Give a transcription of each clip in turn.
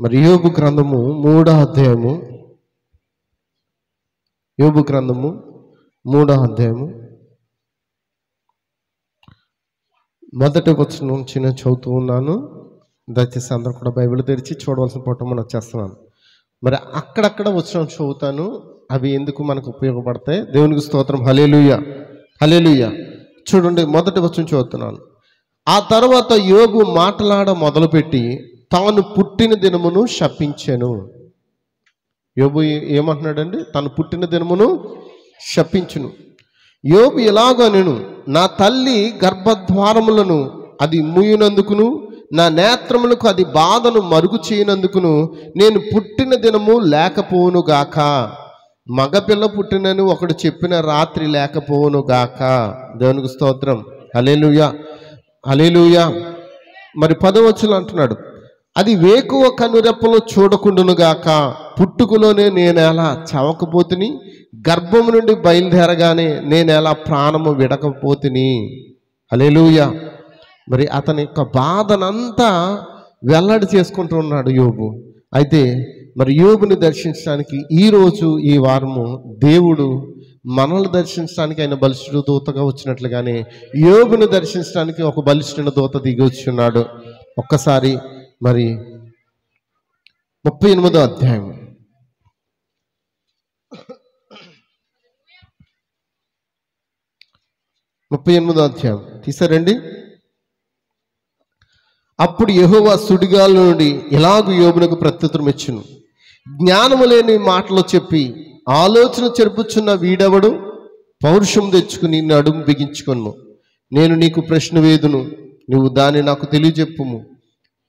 మరి యోబు గ్రంథము 3వ అధ్యాయము, యోబు గ్రంథము 3వ అధ్యాయము మొదటి వచనం నుంచి నేను చదువుతూ ఉన్నాను. దయచేసి అందరూ కూడా బైబిల్ తెరిచి చూడవలసిన పుటమును వచ్చేస్తున్నాను. మరి అక్కడక్కడ వచనం చదువుతాను, అవి ఎందుకు మనకు ఉపయోగపడతాయి. దేవునికి స్తోత్రం. హల్లెలూయా, హల్లెలూయా. చూడండి, మొదటి వచనం చదువుతున్నాను. ఆ తర్వాత యోబు మాట్లాడ మొదలుపెట్టి తాను పుట్టిన దినమును శపించెను. యోబు ఏమంటున్నాడండి? తను పుట్టిన దినమును శపించును. యోబు ఎలాగో నేను, నా తల్లి గర్భద్వారములను అది మూయునందుకును, నా నేత్రములకు అది బాధను మరుగు చేయనందుకును నేను పుట్టిన దినము లేకపోవును గాక. మగపిల్ల పుట్టినని ఒకడు చెప్పిన రాత్రి లేకపోవును గాక. దేవునికి స్తోత్రం. హల్లెలూయా, హల్లెలూయా. మరి 10వ వచనం అంటున్నాడు, అది వేకువ కనురెప్పలో చూడకుండును గాక. పుట్టుకలోనే నేను ఎలా చావకపోతిని, గర్భము నుండి బయలుదేరగానే నేను ఎలా ప్రాణము విడకపోతిని. హల్లెలూయా. మరి అతని యొక్క బాధనంతా వెల్లడి చేసుకుంటూ ఉన్నాడు యోబు. అయితే మరి యోబుని దర్శించడానికి ఈరోజు ఈ వారము దేవుడు మనల్ని దర్శించడానికి ఆయన బలిష్ఠుడు దూతగా వచ్చినట్లుగానే యోబుని దర్శించడానికి ఒక బలిష్ఠుని దూత దిగి వచ్చున్నాడు. ఒక్కసారి మరి 38వ అధ్యాయం 38వ అధ్యాయం తీసారండి. అప్పుడు యెహోవా సుడిగాలి నుండి ఇలాగు యోబునకు ప్రత్యుత్తరం ఇచ్చును, జ్ఞానము లేని మాటలు చెప్పి ఆలోచన చెరుపుచున్న వీడెవడు? పౌరుషం తెచ్చుకుని నడుము బిగించుకొను. నేను నీకు ప్రశ్న వేదును, నువ్వు దాన్ని నాకు తెలియజెప్పుము.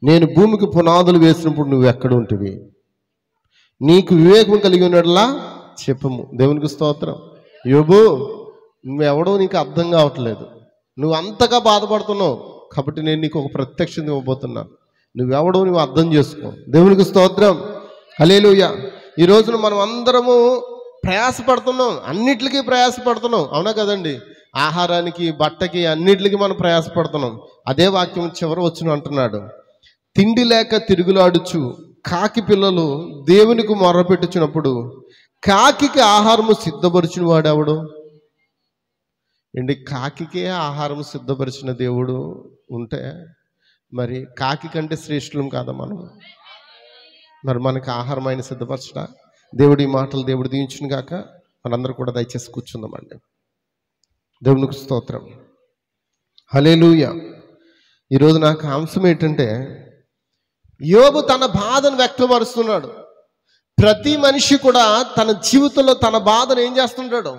నేను భూమికి పునాదులు వేసినప్పుడు నువ్వు ఎక్కడ ఉంటివి? నీకు వివేకం కలిగి ఉన్నట్లా చెప్పము. దేవునికి స్తోత్రం. యోబు, నువ్వెవడో నీకు అర్థం కావట్లేదు, నువ్వు అంతగా బాధపడుతున్నావు కాబట్టి నేను నీకు ఒక ప్రత్యక్షత ఇవ్వబోతున్నాను. నువ్వెవడో నువ్వు అర్థం చేసుకో. దేవునికి స్తోత్రం. హల్లెలూయా. ఈ రోజున మనం అందరము ప్రయాసపడుతున్నాం, అన్నిటికీ ప్రయాసపడుతున్నాం, అవునా కదండి? ఆహారానికి, బట్టకి, అన్నిటికీ మనం ప్రయాసపడుతున్నాం. అదే వాక్యం చివరి వచ్చును అంటున్నాడు, తిండి లేక తిరుగులాడుచు కాకి పిల్లలు దేవునికి మొర్రపెట్టుచున్నప్పుడు కాకి ఆహారము సిద్ధపరిచిన వాడెవడు? ఏంటి, కాకికే ఆహారం సిద్ధపరిచిన దేవుడు ఉంటే మరి కాకి కంటే శ్రేష్ఠులం కాదా మనం? మరి మనకి ఆహారం ఆయన సిద్ధపరచడా? దేవుడి మాటలు దేవుడు దీవించును గాక. మనందరూ కూడా దయచేసి కూర్చుందామండి. దేవునికి స్తోత్రం. హల్లెలూయా. ఈరోజు నాకు అంశం ఏంటంటే, యోబు తన బాధను వ్యక్తపరుస్తున్నాడు. ప్రతి మనిషి కూడా తన జీవితంలో తన బాధను ఏం చేస్తుంటాడు?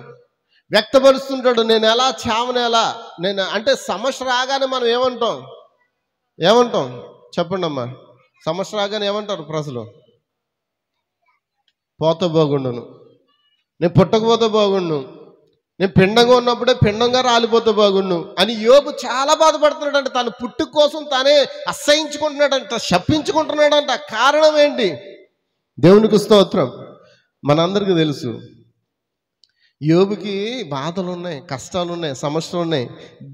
వ్యక్తపరుస్తుంటాడు. నేను ఎలా చావను, ఎలా నేను అంటే సమస్య రాగానే మనం ఏమంటాం చెప్పండి అమ్మా. సమస్య రాగానే ఏమంటారు ప్రజలు? పోతే బాగుండును, నేను పుట్టకపోతే బాగుండు, నేను పిండంగా ఉన్నప్పుడే పిండంగా రాలిపోతే బాగుండు అని యోబు చాలా బాధపడుతున్నాడంట. తన పుట్టుక కోసం తానే అసహించుకుంటున్నాడంట, శపించుకుంటున్నాడంట. కారణం ఏంటి? దేవునికి స్తోత్రం. మనందరికీ తెలుసు, యోబుకి బాధలు ఉన్నాయి, కష్టాలు ఉన్నాయి, సమస్యలు ఉన్నాయి.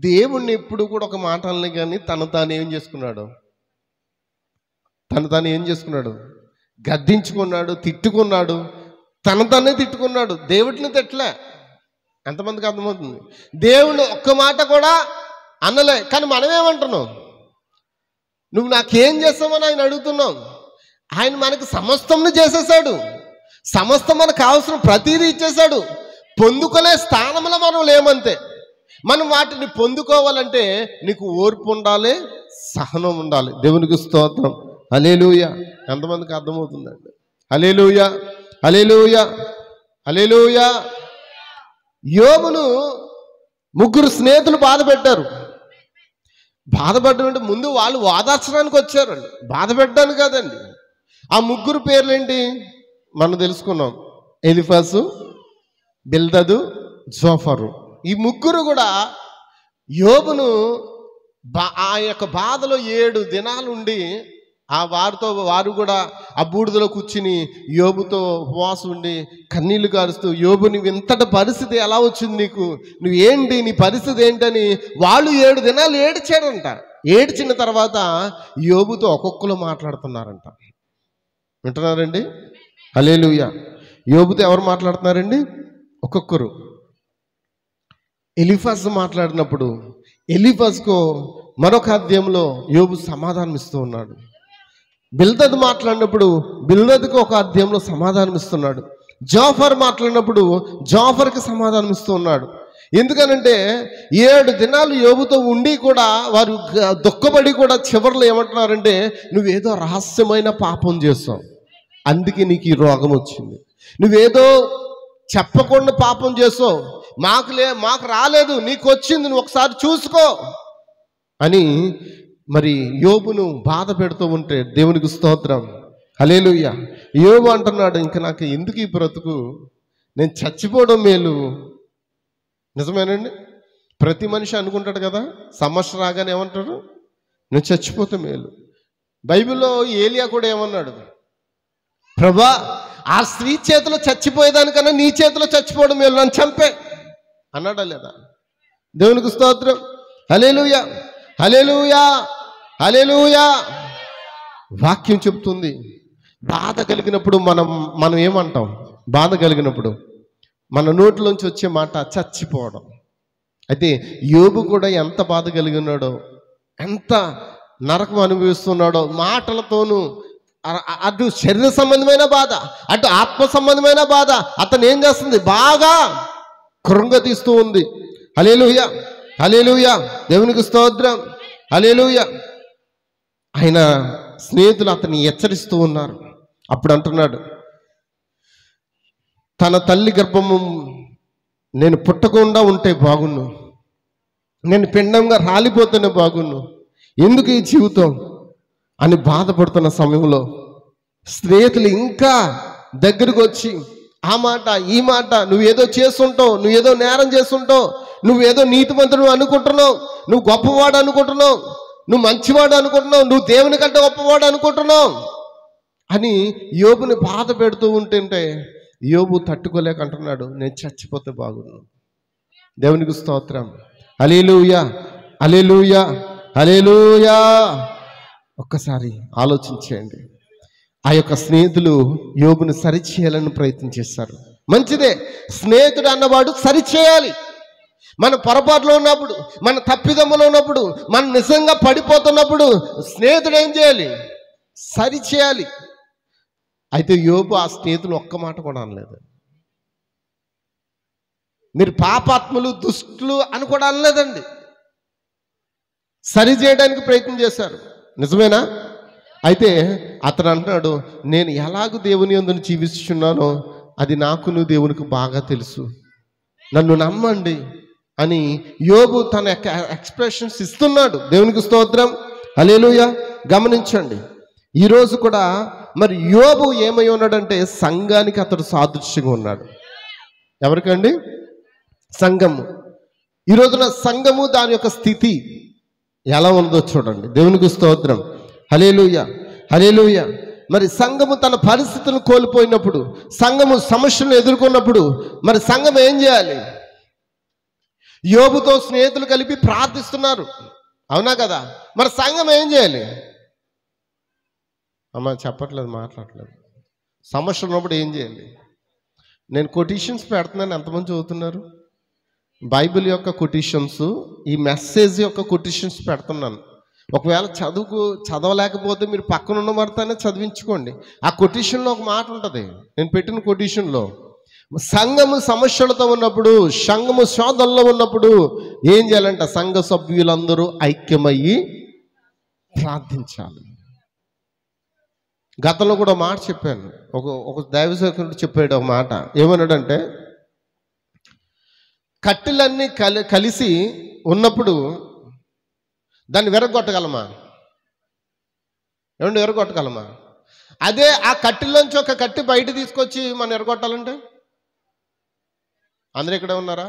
దేవుణ్ణి ఎప్పుడు కూడా ఒక మాట అనలే, కానీ తాను ఏం చేసుకున్నాడు? తాను ఏం చేసుకున్నాడు? గద్దించుకున్నాడు, తిట్టుకున్నాడు, తానే తిట్టుకున్నాడు. దేవుడిని తిట్టలే. ఎంతమందికి అర్థమవుతుంది? దేవుణ్ణి ఒక్క మాట కూడా అనలే. కానీ మనమేమంటున్నాం? నువ్వు నాకేం చేస్తావని ఆయన అడుగుతున్నాం. ఆయన మనకు సమస్తం చేసేసాడు, సమస్తం మనకు కావాల్సిన ప్రతిదీ ఇచ్చేశాడు. పొందుకునే స్థానంలో మనం లేమంతే. మనం వాటిని పొందుకోవాలంటే నీకు ఓర్పు ఉండాలి, సహనం ఉండాలి. దేవునికి స్తోత్రం. హల్లెలూయా. ఎంతమందికి అర్థమవుతుందండి? హల్లెలూయా, హల్లెలూయా, హల్లెలూయా. యోబును 3 స్నేహితులు బాధ పెట్టారు. బాధపడ్డం అంటే ముందు వాళ్ళు ఓదార్చడానికి వచ్చారండి, బాధ పెట్టడానికి కాదండి. ఆ 3 పేర్లు ఏంటి మనం తెలుసుకున్నాం. Eliphaz, Bildad, Zophar. ఈ 3 కూడా యోబును ఆ యొక్క బాధలో 7 దినాలు ఉండి వారు కూడా ఆ బూడిదలో కూర్చుని యోబుతో ఉపవాసం ఉండి కన్నీళ్లు కారుస్తూ, యోబు నువ్వు ఇంతటి పరిస్థితి ఎలా వచ్చింది నీకు, నువ్వేంటి, నీ పరిస్థితి ఏంటని వాళ్ళు 7 దినాలు ఏడ్చారంట. ఏడ్చిన తర్వాత యోబుతో ఒక్కొక్కరు మాట్లాడుతున్నారంట. వింటున్నారండి? హల్లెలూయా. యోబుతో ఎవరు మాట్లాడుతున్నారండి? ఒక్కొక్కరు. ఎలీఫజ్ మాట్లాడినప్పుడు ఎలీఫజ్కు మరొక అధ్యాయంలో యోబు సమాధానం ఇస్తూ ఉన్నాడు. బిల్దద్ మాట్లాడినప్పుడు బిల్దద్కు ఒక అధ్యాయంలో సమాధానం ఇస్తున్నాడు. జాఫర్ మాట్లాడినప్పుడు జాఫర్కి సమాధానం ఇస్తూ ఉన్నాడు. ఎందుకనంటే 7 దినాలు యోబుతో ఉండి కూడా వారు దుఃఖపడి కూడా చివరిలో ఏమంటున్నారంటే, నువ్వేదో రహస్యమైన పాపం చేస్తావు, అందుకే నీకు ఈ రోగం వచ్చింది. నువ్వేదో చెప్పకుండా పాపం చేస్తావు, మాకు రాలేదు, నీకు వచ్చింది, నువ్వు ఒకసారి చూసుకో అని మరి యోబును బాధ పెడుతూ ఉంటే దేవునికి స్తోత్రం. హల్లెలూయా. యోబు అంటున్నాడు, ఇంకా నాకు ఎందుకు ఈ బ్రతుకు, నేను చచ్చిపోవడం మేలు. నిజమేనండి? ప్రతి మనిషి అనుకుంటాడు కదా, సమస్య రాగానే ఏమంటాడు, నేను చచ్చిపోతే మేలు. బైబిల్లో ఏలియా కూడా ఏమన్నాడు, ప్రభా ఆ స్త్రీ చేతిలో చచ్చిపోయేదానికన్నా నీ చేతిలో చచ్చిపోవడం మేలు, నన్ను చంపే అన్నాడా లేదా? దేవునికి స్తోత్రం. హల్లెలూయా, హల్లెలూయా, హల్లెలూయా. వాక్యం చెప్తుంది, బాధ కలిగినప్పుడు మనం ఏమంటాం? బాధ కలిగినప్పుడు మన నోట్లోంచి వచ్చే మాట చచ్చిపోవడం. అయితే యోబు కూడా ఎంత బాధ కలిగి ఉన్నాడో, ఎంత నరకం అనుభవిస్తున్నాడో, మాటలతోనూ అటు శరీర సంబంధమైన బాధ, అటు ఆత్మ సంబంధమైన బాధ అతను ఏం చేస్తుంది, బాగా కృంగతీస్తూ ఉంది. హల్లెలూయా, హల్లెలూయా, దేవునికి స్తోత్రం. హల్లెలూయా. ఆయన స్నేహితులు అతన్ని హెచ్చరిస్తూ ఉన్నారు. అప్పుడు అంటున్నాడు, తన తల్లి గర్భము నేను పుట్టకుండా ఉంటే బాగున్ను, నేను పిండంగా రాలిపోతేనే బాగున్ను, ఎందుకు ఈ జీవితం అని బాధపడుతున్న సమయంలో స్నేహితులు ఇంకా దగ్గరకు వచ్చి ఆ మాట ఈ మాట, నువ్వేదో చేస్తుంటావు, నువ్వేదో నేరం చేస్తుంటావు, నువ్వేదో నీతిమంతుడు అనుకుంటున్నావు, నువ్వు గొప్పవాడు అనుకుంటున్నావు, నువ్వు మంచివాడు అనుకుంటున్నావు, నువ్వు దేవుని కంటే గొప్పవాడు అనుకుంటున్నావు అని యోబుని బాధ పెడుతూ ఉంటుంటే యోబు తట్టుకోలేక అంటున్నాడు, నేను చచ్చిపోతే బాగున్నాను. దేవునికి స్తోత్రం. హల్లెలూయా, హల్లెలూయా, హల్లెలూయా. ఒక్కసారి ఆలోచించేయండి. ఆ యొక్క స్నేహితులు యోబుని సరిచేయాలని ప్రయత్నం చేశారు. మంచిదే, స్నేహితుడు అన్నవాడు సరిచేయాలి. మన పొరపాటులో ఉన్నప్పుడు, మన తప్పిదమ్ములో ఉన్నప్పుడు, మనం నిజంగా పడిపోతున్నప్పుడు స్నేహితుడు ఏం చేయాలి? సరిచేయాలి. అయితే యోబు ఆ స్నేహితులు ఒక్క మాట కూడా అనలేదు. మీరు పాపాత్ములు, దుష్టులు అని కూడా అనలేదండి. సరి చేయడానికి ప్రయత్నం చేశారు. నిజమేనా? అయితే అతను అంటున్నాడు, నేను ఎలాగూ దేవుని యందు జీవిస్తున్నానో అది నాకును దేవునికి బాగా తెలుసు, నన్ను నమ్మండి అని యోబు తన ఎక్స్ప్రెషన్స్ ఇస్తున్నాడు. దేవునికి స్తోత్రం. హల్లెలూయా. గమనించండి, ఈరోజు కూడా మరి యోబు ఏమై ఉన్నాడంటే సంఘానికి అతడు సాదృశ్యంగా ఉన్నాడు. ఎవరికండి? సంఘము. ఈ రోజున సంఘము దాని యొక్క స్థితి ఎలా ఉందో చూడండి. దేవునికి స్తోత్రం. హల్లెలూయా, హల్లెలూయా. మరి సంఘము తన పరిస్థితులను కోల్పోయినప్పుడు, సంఘము సమస్యలను ఎదుర్కొన్నప్పుడు మరి సంఘం ఏం చేయాలి? యోబుతో స్నేహితులు కలిపి ప్రార్థిస్తున్నారు, అవునా కదా? మరి సంఘం ఏం చేయాలి? అమ్మ చెప్పట్లేదు, మాట్లాడలేదు. సమస్య ఉన్నప్పుడు ఏం చేయాలి? నేను కొటేషన్స్ పెడుతున్నాను, ఎంతమంది చదువుతున్నారు? బైబిల్ యొక్క కొటేషన్స్, ఈ మెసేజ్ యొక్క కొటేషన్స్ పెడుతున్నాను. ఒకవేళ చదవలేకపోతే మీరు పక్కన ఉన్న వారితోనే చదివించుకోండి. ఆ కొటేషన్లో ఒక మాట ఉంటుంది, నేను పెట్టిన కొటేషన్లో, సంఘము సమస్యలతో ఉన్నప్పుడు, సంఘము శోధనలో ఉన్నప్పుడు ఏం చేయాలంట? సంఘ సభ్యులందరూ ఐక్యమయ్యి ప్రార్థించాలి. గతంలో కూడా మాట చెప్పాను. ఒక దైవసేవకుడు చెప్పాడు ఒక మాట, ఏమన్నాడంటే, కట్టెలన్నీ కలిసి ఉన్నప్పుడు దాన్ని విరగొట్టగలమా? ఏమంటే విరగొట్టగలమా? అదే ఆ కట్టెల్లోంచి ఒక కట్టె బయట తీసుకొచ్చి మనం విరగొట్టాలంటే అందరూ ఇక్కడే ఉన్నారా?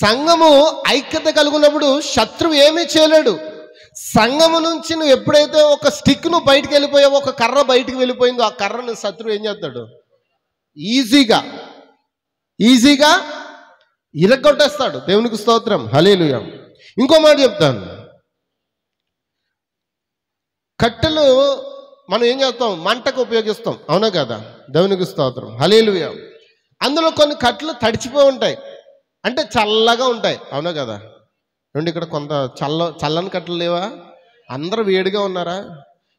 సంఘము ఐక్యత కలుగున్నప్పుడు శత్రువు ఏమీ చేయలేడు. సంఘము నుంచి నువ్వు ఎప్పుడైతే ఒక స్టిక్ నువ్వు బయటికి వెళ్ళిపోయావో, ఒక కర్ర బయటికి వెళ్ళిపోయిందో, ఆ కర్రను శత్రువు ఏం చేస్తాడు? ఈజీగా ఇరగొట్టేస్తాడు. దేవునికి స్తోత్రం. హల్లెలూయా. ఇంకో మాట చెప్తాను, కట్టెలు మనం ఏం చేస్తాం, మంటకు ఉపయోగిస్తాం, అవునా కదా? దేవునికి స్తోత్రం, హల్లెలూయా. అందులో కొన్ని కట్లు తడిచిపోయి ఉంటాయి, అంటే చల్లగా ఉంటాయి, అవునా కదా? ఏమండి, ఇక్కడ కొంత చల్లని కట్టలు లేవా? అందరూ వేడిగా ఉన్నారా?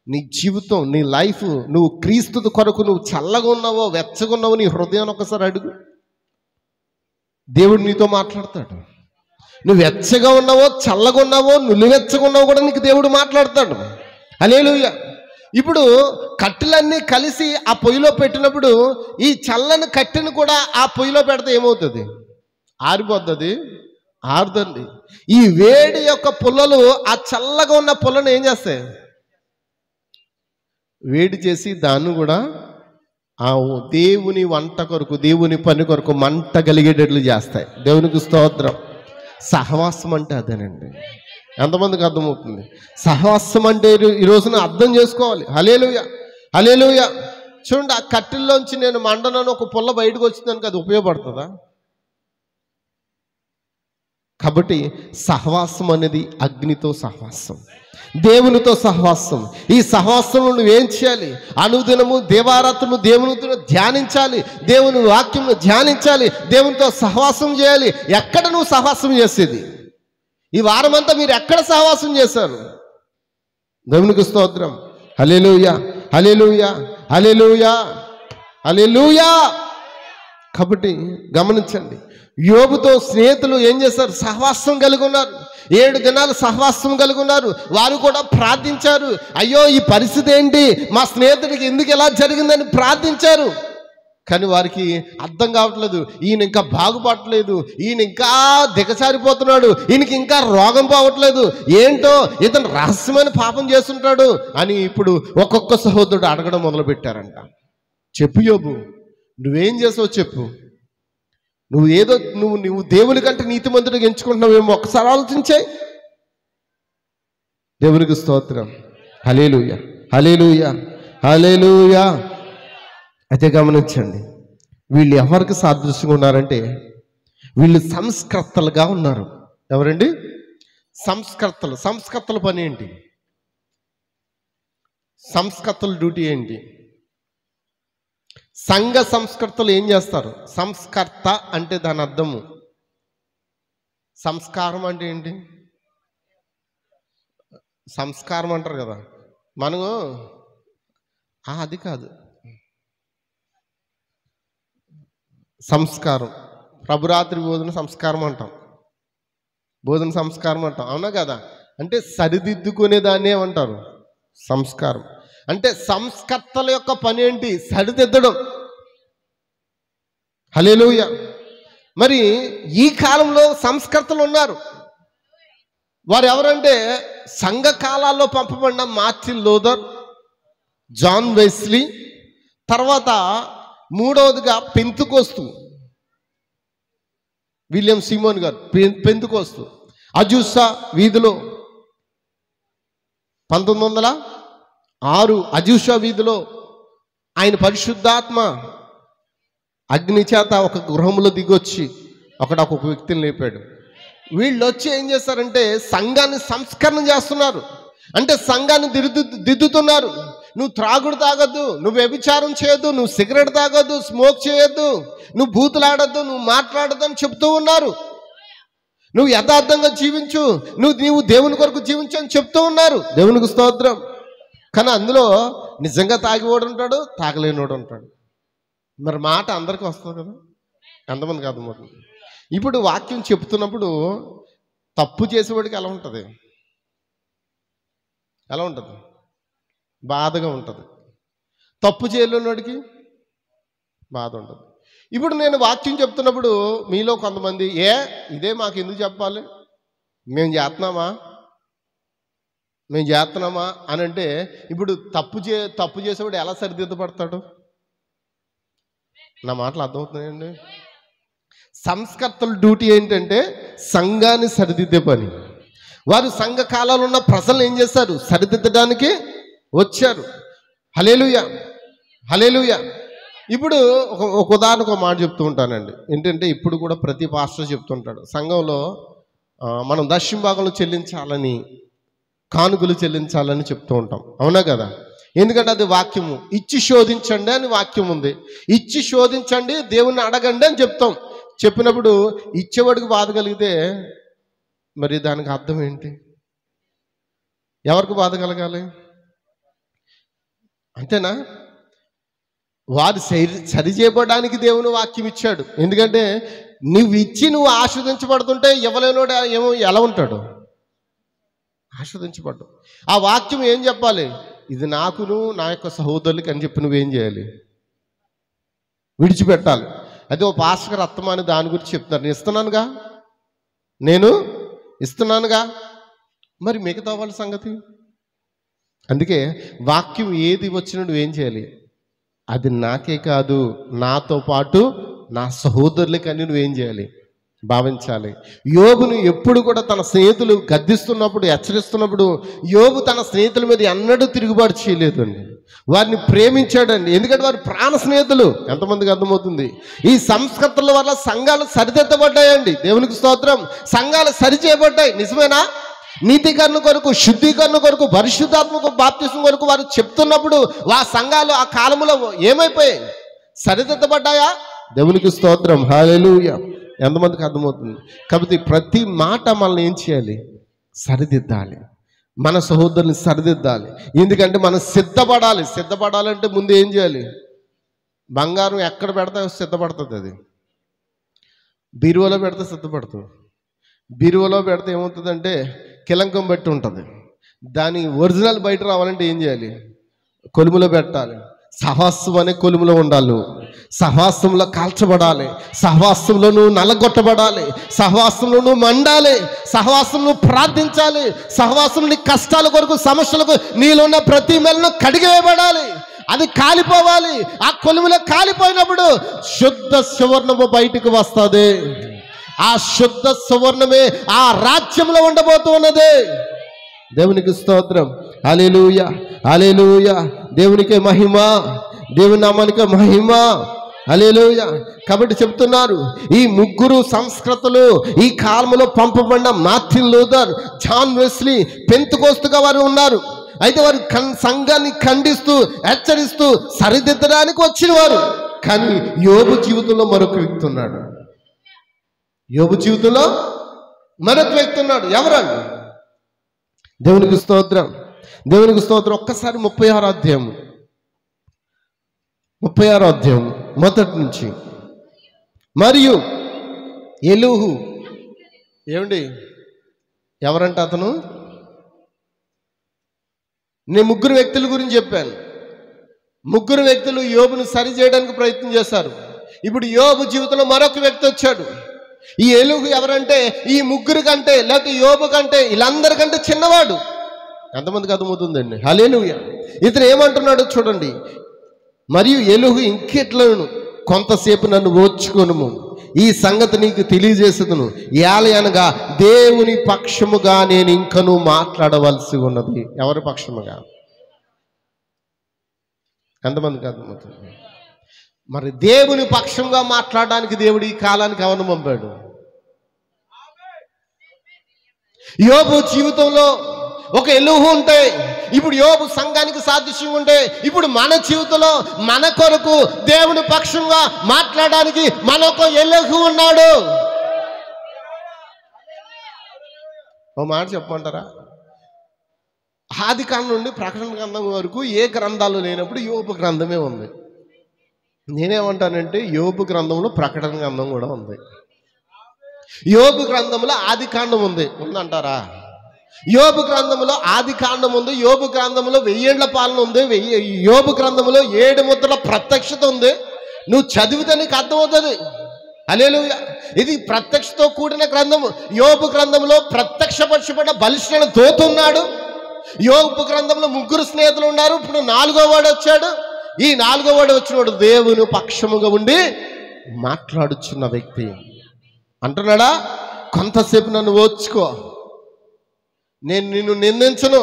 నీ జీవితం, నీ లైఫ్, నువ్వు క్రీస్తు కొరకు నువ్వు చల్లగా ఉన్నావో వెచ్చగా ఉన్నావో నీ హృదయాన్ని ఒకసారి అడుగు. దేవుడు నీతో మాట్లాడతాడు. నువ్వు వెచ్చగా ఉన్నావో చల్లగా ఉన్నావో నులివెచ్చగా ఉన్నావో కూడా నీకు దేవుడు మాట్లాడతాడు. హల్లెలూయా. ఇప్పుడు కట్టెలన్నీ కలిసి ఆ పొయ్యిలో పెట్టినప్పుడు ఈ చల్లని కట్టెను కూడా ఆ పొయ్యిలో పెడితే ఏమవుతుంది? ఆరిపోతుంది, ఆరుదండి. ఈ వేడి యొక్క పుల్లలు ఆ చల్లగా ఉన్న పుల్లను ఏం చేస్తాయి? వేడి చేసి దాన్ని కూడా ఆ దేవుని వంట కొరకు, దేవుని పని కొరకు మంట కలిగేటట్లు చేస్తాయి. దేవునికి స్తోత్రం. సహవాసం అంటే అదేనండి. ఎంతమందికి అర్థమవుతుంది? సహవాసం అంటే ఈ రోజున అర్థం చేసుకోవాలి. హల్లెలూయా, హల్లెలూయా. చూడండి, ఆ కట్టెల్లోంచి నేను మండనను ఒక పుల్ల బయటకు వచ్చిందానికి అది ఉపయోగపడుతుందా? కాబట్టి సహవాసం అనేది అగ్నితో సహవాసం, దేవునితో సహవాసం. ఈ సహవాసంలో నువ్వేం చేయాలి? అనుదినము దేవారాత్రము దేవునితో ధ్యానించాలి, దేవుని వాక్యమును ధ్యానించాలి, దేవునితో సహవాసం చేయాలి. ఎక్కడ నువ్వు సహవాసం చేసేది? ఈ వారమంతా మీరు ఎక్కడ సహవాసం చేశారు? దేవునికి స్తోత్రం, హల్లెలూయా, హల్లెలూయా, హల్లెలూయా, హల్లెలూయా. కాబట్టి గమనించండి, యోబుతో స్నేహితులు ఏం చేశారు? సహవాసం కలిగి ఉన్నారు. 7 దినాలు సహవాసం కలిగి ఉన్నారు. వారు కూడా ప్రార్థించారు. అయ్యో, ఈ పరిస్థితి ఏంటి, మా స్నేహితుడికి ఎందుకు ఎలా జరిగిందని ప్రార్థించారు. కానీ వారికి అర్థం కావట్లేదు, ఈయన ఇంకా బాగుపడట్లేదు, ఈయన ఇంకా దిగజారిపోతున్నాడు, ఈయనకి ఇంకా రోగం పోవట్లేదు, ఏంటో ఇతను రహస్యమైన పాపం చేస్తుంటాడు అని ఇప్పుడు ఒక్కొక్క సహోదరుడు అడగడం మొదలుపెట్టారంట. చెప్పు యోబు, నువ్వేం చేసావు చెప్పు. నువ్వు దేవుని కంటే నీతిమంతుడిగా ఎంచుకుంటున్నావేమో ఒకసారి ఆలోచించే. దేవునికి స్తోత్రం, హల్లెలూయా, హల్లెలూయా, హల్లెలూయా. అయితే గమనించండి, వీళ్ళు ఎవరికి సాదృశ్యంగా ఉన్నారంటే వీళ్ళు సంస్కర్తలుగా ఉన్నారు. ఎవరండి? సంస్కర్తలు. సంస్కర్తల పని ఏంటి? సంస్కర్తల డ్యూటీ ఏంటి? సంఘ సంస్కర్తలు ఏం చేస్తారు? సంస్కర్త అంటే దాని అర్థము, సంస్కారం అంటే ఏంటి? సంస్కారం అంటారు కదా, మనము అది కాదు, సంస్కారం. ప్రభురాత్రి బోధన సంస్కారం అంటాం, బోధన సంస్కారం అంటాం, అవునా కదా? అంటే సరిదిద్దుకునే దాన్ని ఏమంటారు? సంస్కారం. అంటే సంస్కర్తల యొక్క పని ఏంటి? సరిదిద్దడం. హల్లెలూయా. మరి ఈ కాలంలో సంస్కర్తలు ఉన్నారు. వారు ఎవరంటే సంఘ కాలాల్లో పంపబడిన మార్టిన్ లూథర్, జాన్ వెస్లీ, తర్వాత మూడవదిగా పెంతుకోస్తు, విలియం సిమోన్ గారు పెంతుకోస్తు. అజూసా వీధిలో 1906 అజూసా వీధిలో ఆయన పరిశుద్ధాత్మ అగ్ని చేత ఒక గృహంలో దిగొచ్చి ఒక వ్యక్తిని లేపాడు. వీళ్ళు వచ్చి ఏం చేస్తారంటే సంఘాన్ని సంస్కరణ చేస్తున్నారు. అంటే సంఘాన్ని దిద్దుతున్నారు. నువ్వు త్రాగుడు తాగొద్దు, నువ్వు వ్యభిచారం చేయొద్దు, నువ్వు సిగరెట్ తాగొద్దు, స్మోక్ చేయొద్దు, నువ్వు బూతులాడొద్దు, నువ్వు మాట్లాడొద్దు అని చెప్తూ ఉన్నారు. నువ్వు యథార్థంగా జీవించు, నువ్వు దేవుని కొరకు జీవించు అని చెప్తూ ఉన్నారు. దేవునికి స్తోత్రం. కానీ అందులో నిజంగా తాగివాడు ఉంటాడు, తాగలేనివాడు ఉంటాడు. మరి మాట అందరికీ వస్తుంది కదా, ఎంతమందికి అర్థమవుతుంది? ఇప్పుడు వాక్యం చెప్తున్నప్పుడు తప్పు చేసేవాడికి ఎలా ఉంటుంది? ఎలా ఉంటుంది? బాధగా ఉంటుంది. తప్పు చేయలేనివాడికి బాధ ఉంటుంది. ఇప్పుడు నేను వాక్యం చెప్తున్నప్పుడు మీలో కొంతమంది ఇదే మాకు ఎందుకు చెప్పాలి, మేము చేస్తున్నామా అని అంటే, ఇప్పుడు తప్పు చేసేవాడు ఎలా సరిదిద్దపడతాడు? నా మాటలు అర్థమవుతున్నాయండి? సంస్కర్తల డ్యూటీ ఏంటంటే సంఘాన్ని సరిదిద్దే పని. వారు సంఘ కాలంలో ఉన్న ప్రజలను ఏం చేశారు? సరిదిద్దడానికి వచ్చారు. హల్లెలూయా, హల్లెలూయా. ఇప్పుడు ఒక ఉదాహరణకు ఒక మాట చెప్తూ ఉంటానండి. ఏంటంటే ఇప్పుడు కూడా ప్రతి పాస్టర్ చెప్తుంటాడు, సంఘంలో మనం దశమ భాగంలో చెల్లించాలని, కానుకలు చెల్లించాలని చెప్తూ ఉంటాం, అవునా కదా? ఎందుకంటే అది వాక్యము. ఇచ్చి శోధించండి అని వాక్యం ఉంది. ఇచ్చి శోధించండి, దేవుణ్ణి అడగండి అని చెప్తాం. చెప్పినప్పుడు ఇచ్చేవాడికి బాధ కలిగితే మరి దానికి అర్థం ఏంటి? ఎవరికి బాధ కలగాలి? అంతేనా? వారు సరిచేయబడడానికి దేవుని వాక్యం ఇచ్చాడు. ఎందుకంటే నువ్వు ఇచ్చి నువ్వు ఆస్వాదించబడుతుంటే ఇవ్వలేనోడు ఏమో ఎలా ఉంటాడు? ఆస్వాదించబడ్డు. ఆ వాక్యం ఏం చెప్పాలి? ఇది నాకును నా యొక్క సహోదరులకి అని చెప్పి నువ్వేం చేయాలి? విడిచిపెట్టాలి. అదే ఓ పాస్టర్ అత్తమా అని దాని గురించి చెప్తున్నారు. నేను ఇస్తున్నానుగా మరి మిగతా వాళ్ళ సంగతి. అందుకే వాక్యం ఏది వచ్చినా నువ్వేం చేయాలి? అది నాకే కాదు, నాతో పాటు నా సహోదరులకి అని నువ్వేం చేయాలి? భావించాలి. యోబును ఎప్పుడు కూడా తన స్నేహితులు గద్దిస్తున్నప్పుడు, హెచ్చరిస్తున్నప్పుడు యోబు తన స్నేహితుల మీద ఎన్నడూ తిరుగుబాటు చేయలేదండి. వారిని ప్రేమించాడండి. ఎందుకంటే వారు ప్రాణ స్నేహితులు. ఎంతమందికి అర్థమవుతుంది? ఈ సంస్కృతుల వల్ల సంఘాలు సరిదిద్దబడ్డాయండి. దేవునికి స్తోత్రం. సంఘాలు సరిచేయబడ్డాయి. నిజమేనా? నీతికరణ కొరకు, శుద్ధీకరణ కొరకు, పరిశుద్ధాత్మకు బాప్తిసం కొరకు వారు చెప్తున్నప్పుడు ఆ సంఘాలు ఆ కాలంలో ఏమైపోయాయి? సరిదిద్దబడ్డాయా? దేవునికి స్తోత్రం. హల్లెలూయా. ఎంతమందికి అర్థమవుతుంది? కాబట్టి ప్రతి మాట మనల్ని ఏం చేయాలి? సరిదిద్దాలి. మన సహోదరుని సరిదిద్దాలి. ఎందుకంటే మనం సిద్ధపడాలి. సిద్ధపడాలంటే ముందు ఏం చేయాలి? బంగారం ఎక్కడ పెడితే సిద్ధపడుతుంది. అది బీరువాలో పెడితే సిద్ధపడుతుంది. బీరువాలో పెడితే ఏమవుతుందంటే కిలంకం బట్టి ఉంటుంది. దాని ఒరిజినల్ బయట రావాలంటే ఏం చేయాలి? కొలుములో పెట్టాలి. సహవాసం అనే కొలుములో ఉండాలి. నువ్వు సహవాసంలో కాల్చబడాలి. సహవాసంలో నువ్వు నలగొట్టబడాలి. సహవాసంలో నువ్వు మండాలి. సహవాసం నువ్వు ప్రార్థించాలి. సహవాసం నీ కష్టాల కొరకు, సమస్యలకు, నీలో ఉన్న ప్రతి మెలను కడిగివేయబడాలి. అది కాలిపోవాలి. ఆ కొలుములో కాలిపోయినప్పుడు శుద్ధ సువర్ణము బయటకు వస్తుంది. ఆ శుద్ధ సువర్ణమే ఆ రాజ్యంలో ఉండబోతూ ఉన్నది. దేవునికి స్తోత్రం. హల్లెలూయా, హల్లెలూయా. దేవునికే మహిమ, దేవుని నామానికే మహిమ. హల్లెలూయా. కాబట్టి చెప్తున్నారు, ఈ ముగ్గురు సంస్కృతులు ఈ కాలంలో పంపబడిన మార్టిన్ లూథర్, జాన్ వెస్లీ, పెంతెకోస్తుగా వారు ఉన్నారు. అయితే వారు సంఘాన్ని ఖండిస్తూ, హెచ్చరిస్తూ, సరిదిద్దడానికి వచ్చిన వారు. కానీ యోబు జీవితంలో మరొక వ్యక్తి ఉన్నాడు. యోబు జీవితంలో మరొక వ్యక్తి ఉన్నాడు. ఎవరండి? దేవునికి స్తోత్రం, దేవునికి స్తోత్రం. ఒక్కసారి 36వ అధ్యాయం మొదటి నుంచి. మరియు ఎలీహు, ఏమండి ఎవరంట అతను? నేను ముగ్గురు వ్యక్తుల గురించి చెప్పాను. ముగ్గురు వ్యక్తులు యోబును సరి చేయడానికి ప్రయత్నం చేశారు. ఇప్పుడు యోబు జీవితంలో మరొక వ్యక్తి వచ్చాడు. ఈ ఎలీహు ఎవరంటే ఈ ముగ్గురు కంటే, లేకపోతే యోబు కంటే, వీళ్ళందరికంటే చిన్నవాడు. ఎంతమందికి అర్థమవుతుందండి? హల్లెలూయా. ఇతను ఏమంటున్నాడు చూడండి. మరియు ఎలీహు ఇంకెట్లను, కొంతసేపు నన్ను ఓర్చుకొనుము, ఈ సంగతి నీకు తెలియజేసేదను. ఏలయనగా దేవుని పక్షముగా నేను ఇంకను మాట్లాడవలసి ఉన్నది. ఎవరి పక్షముగా? ఎంతమందికి అర్థమవుతుంది? మరి దేవుని పక్షంగా మాట్లాడడానికి దేవుడు ఈ కాలానికి ఎవరిని పంపాడు? యోబు జీవితంలో ఒక ఎలీహు ఉంటే, ఇప్పుడు యోబు సంఘానికి సాదృశ్యంగా ఉంటే, ఇప్పుడు మన జీవితంలో మన కొరకు దేవుని పక్షంగా మాట్లాడడానికి మనొక ఎలీహు ఉన్నాడు. ఓ మాట చెప్పమంటారా? ఆది కాండం నుండి ప్రకటన గ్రంథం వరకు ఏ గ్రంథాలు లేనప్పుడు యోబు గ్రంథమే ఉంది. నేనేమంటానంటే యోబు గ్రంథంలో ప్రకటన గ్రంథం కూడా ఉంది. యోబు గ్రంథంలో ఆది కాండం ఉందంటారా? యోబు గ్రంథంలో ఆది కాండం ఉంది. యోబు గ్రంథంలో 1000 ఏళ్ల పాలన ఉంది. యోబు గ్రంథంలో 7 ముద్రల ప్రత్యక్షత ఉంది. నువ్వు చదివితే నీకు అర్థమవుతుంది. హల్లెలూయా. ఇది ప్రత్యక్షతో కూడిన గ్రంథము. యోబు గ్రంథంలో ప్రత్యక్షపరచబడిన బలిష్ఠుడైన దూత ఉన్నాడు. యోబు గ్రంథంలో ముగ్గురు స్నేహితులు ఉన్నారు. ఇప్పుడు 4వ వాడు వచ్చాడు. ఈ 4వ వాడు వచ్చినవాడు దేవుని పక్షముగా ఉండి మాట్లాడుచున్న వ్యక్తి. అంటున్నాడా, కొంతసేపు నన్ను ఓర్చుకో, నేను నిన్ను నిందించను,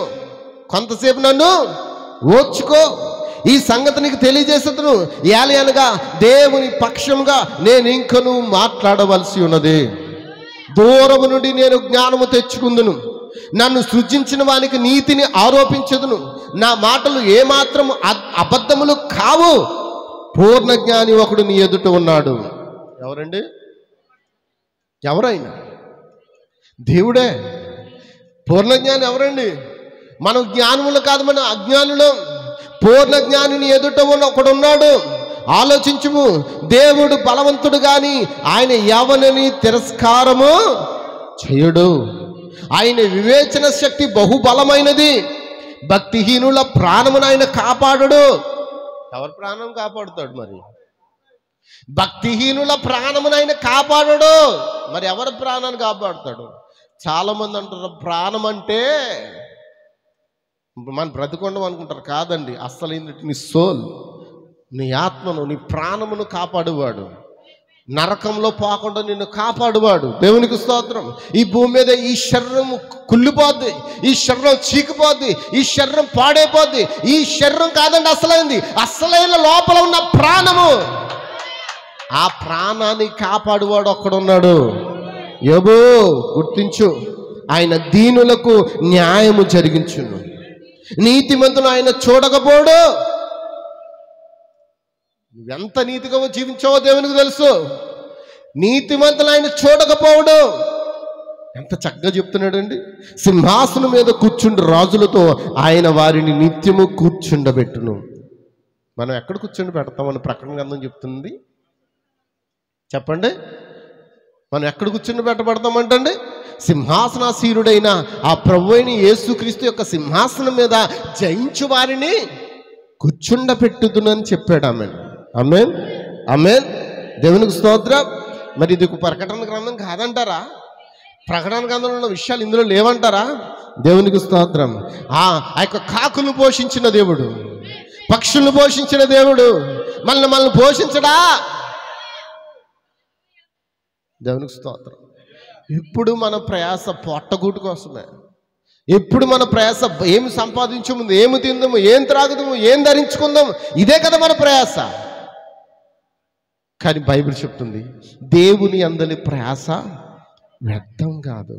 కొంతసేపు నన్ను ఓర్చుకో, ఈ సంగతి నీకు తెలియజేసేదను. ఏలయనగా దేవుని పక్షముగా నేను ఇంకను మాట్లాడవలసి ఉన్నది. దూరము నుండి నేను జ్ఞానము తెచ్చుకుందును, నన్ను సృజించిన వానికి నీతిని ఆరోపించదును, నా మాటలు ఏమాత్రం అబద్ధములు కావు. పూర్ణ జ్ఞాని ఒకడు నీ ఎదుట ఉన్నాడు. ఎవరండి? ఎవరైనా దేవుడే. పూర్ణ జ్ఞాని ఎవరండి? మనం జ్ఞానములు కాదు, మనం అజ్ఞానులు. పూర్ణ జ్ఞానిని ఎదుట ఒకడు ఉన్నాడు. ఆలోచించుము. దేవుడు బలవంతుడు గాని ఆయన ఎవరిని తిరస్కారము చేయడు. ఆయన వివేచన శక్తి బహుబలమైనది. భక్తిహీనుల ప్రాణమును ఆయన కాపాడడు. ఎవరి ప్రాణం కాపాడుతాడు? మరి భక్తిహీనుల ప్రాణమును ఆయన కాపాడడు. మరి ఎవరి ప్రాణాన్ని కాపాడుతాడు? చాలా మంది అంటారు ప్రాణం అంటే మనం బ్రతికొండం అనుకుంటారు. కాదండి, అసలు నీ సోల్, నీ ఆత్మను, నీ ప్రాణమును కాపాడువాడు. నరకంలో పోకుండా నిన్ను కాపాడువాడు. దేవునికి స్తోత్రం. ఈ భూమి మీద ఈ శరీరం కుళ్ళిపోద్ది, ఈ శరీరం చీకిపోద్ది, ఈ శరీరం పాడైపోద్ది. ఈ శరీరం కాదండి అసలైన లోపల ఉన్న ప్రాణము. ఆ ప్రాణాన్ని కాపాడువాడు ఒక్కడున్నాడు. యోబు గుర్తించు, ఆయన దీనులకు న్యాయము జరిగించును. నీతిమంతులు ఆయన చూడకపోడు. నువ్వెంత నీతిగా జీవించావో దేవునికి తెలుసు. నీతిమంతులు ఆయన చూడకపోవడు. ఎంత చక్కగా చెప్తున్నాడండి. సింహాసనం మీద కూర్చుండి రాజులతో ఆయన వారిని నిత్యము కూర్చుండబెట్టును. మనం ఎక్కడ కూర్చుండి పెడతామని ప్రకటన గ్రంథం చెప్తుంది. చెప్పండి, మనం ఎక్కడ కూర్చుండి పెట్టబడతామంటండి? సింహాసనాసీనుడైన ఆ ప్రభువైన యేసుక్రీస్తు యొక్క సింహాసనం మీద జయించు వారిని కూర్చుండబెట్టుదునని చెప్పాడు. Amen, amen, amen. దేవునికి స్తోత్రం. మరి ఇది ప్రకటన గ్రంథం కాదంటారా? ప్రకటన గ్రంథంలో ఉన్న విషయాలు ఇందులో లేవంటారా? దేవునికి స్తోత్రం. ఆ యొక్క కాకులు పోషించిన దేవుడు, పక్షులను పోషించిన దేవుడు మనల్ని పోషించడా? దేవునికి స్తోత్రం. ఇప్పుడు మన ప్రయాస పొట్టగూటు కోసమే. ఎప్పుడు మన ప్రయాస ఏమి సంపాదించము, ఏమి తిందాము, ఏం త్రాగుదాము, ఏం ధరించుకుందాము, ఇదే కదా మన ప్రయాస. కానీ బైబిల్ చెప్తుంది దేవుని అందలి ప్రయాస వ్యర్థం కాదు.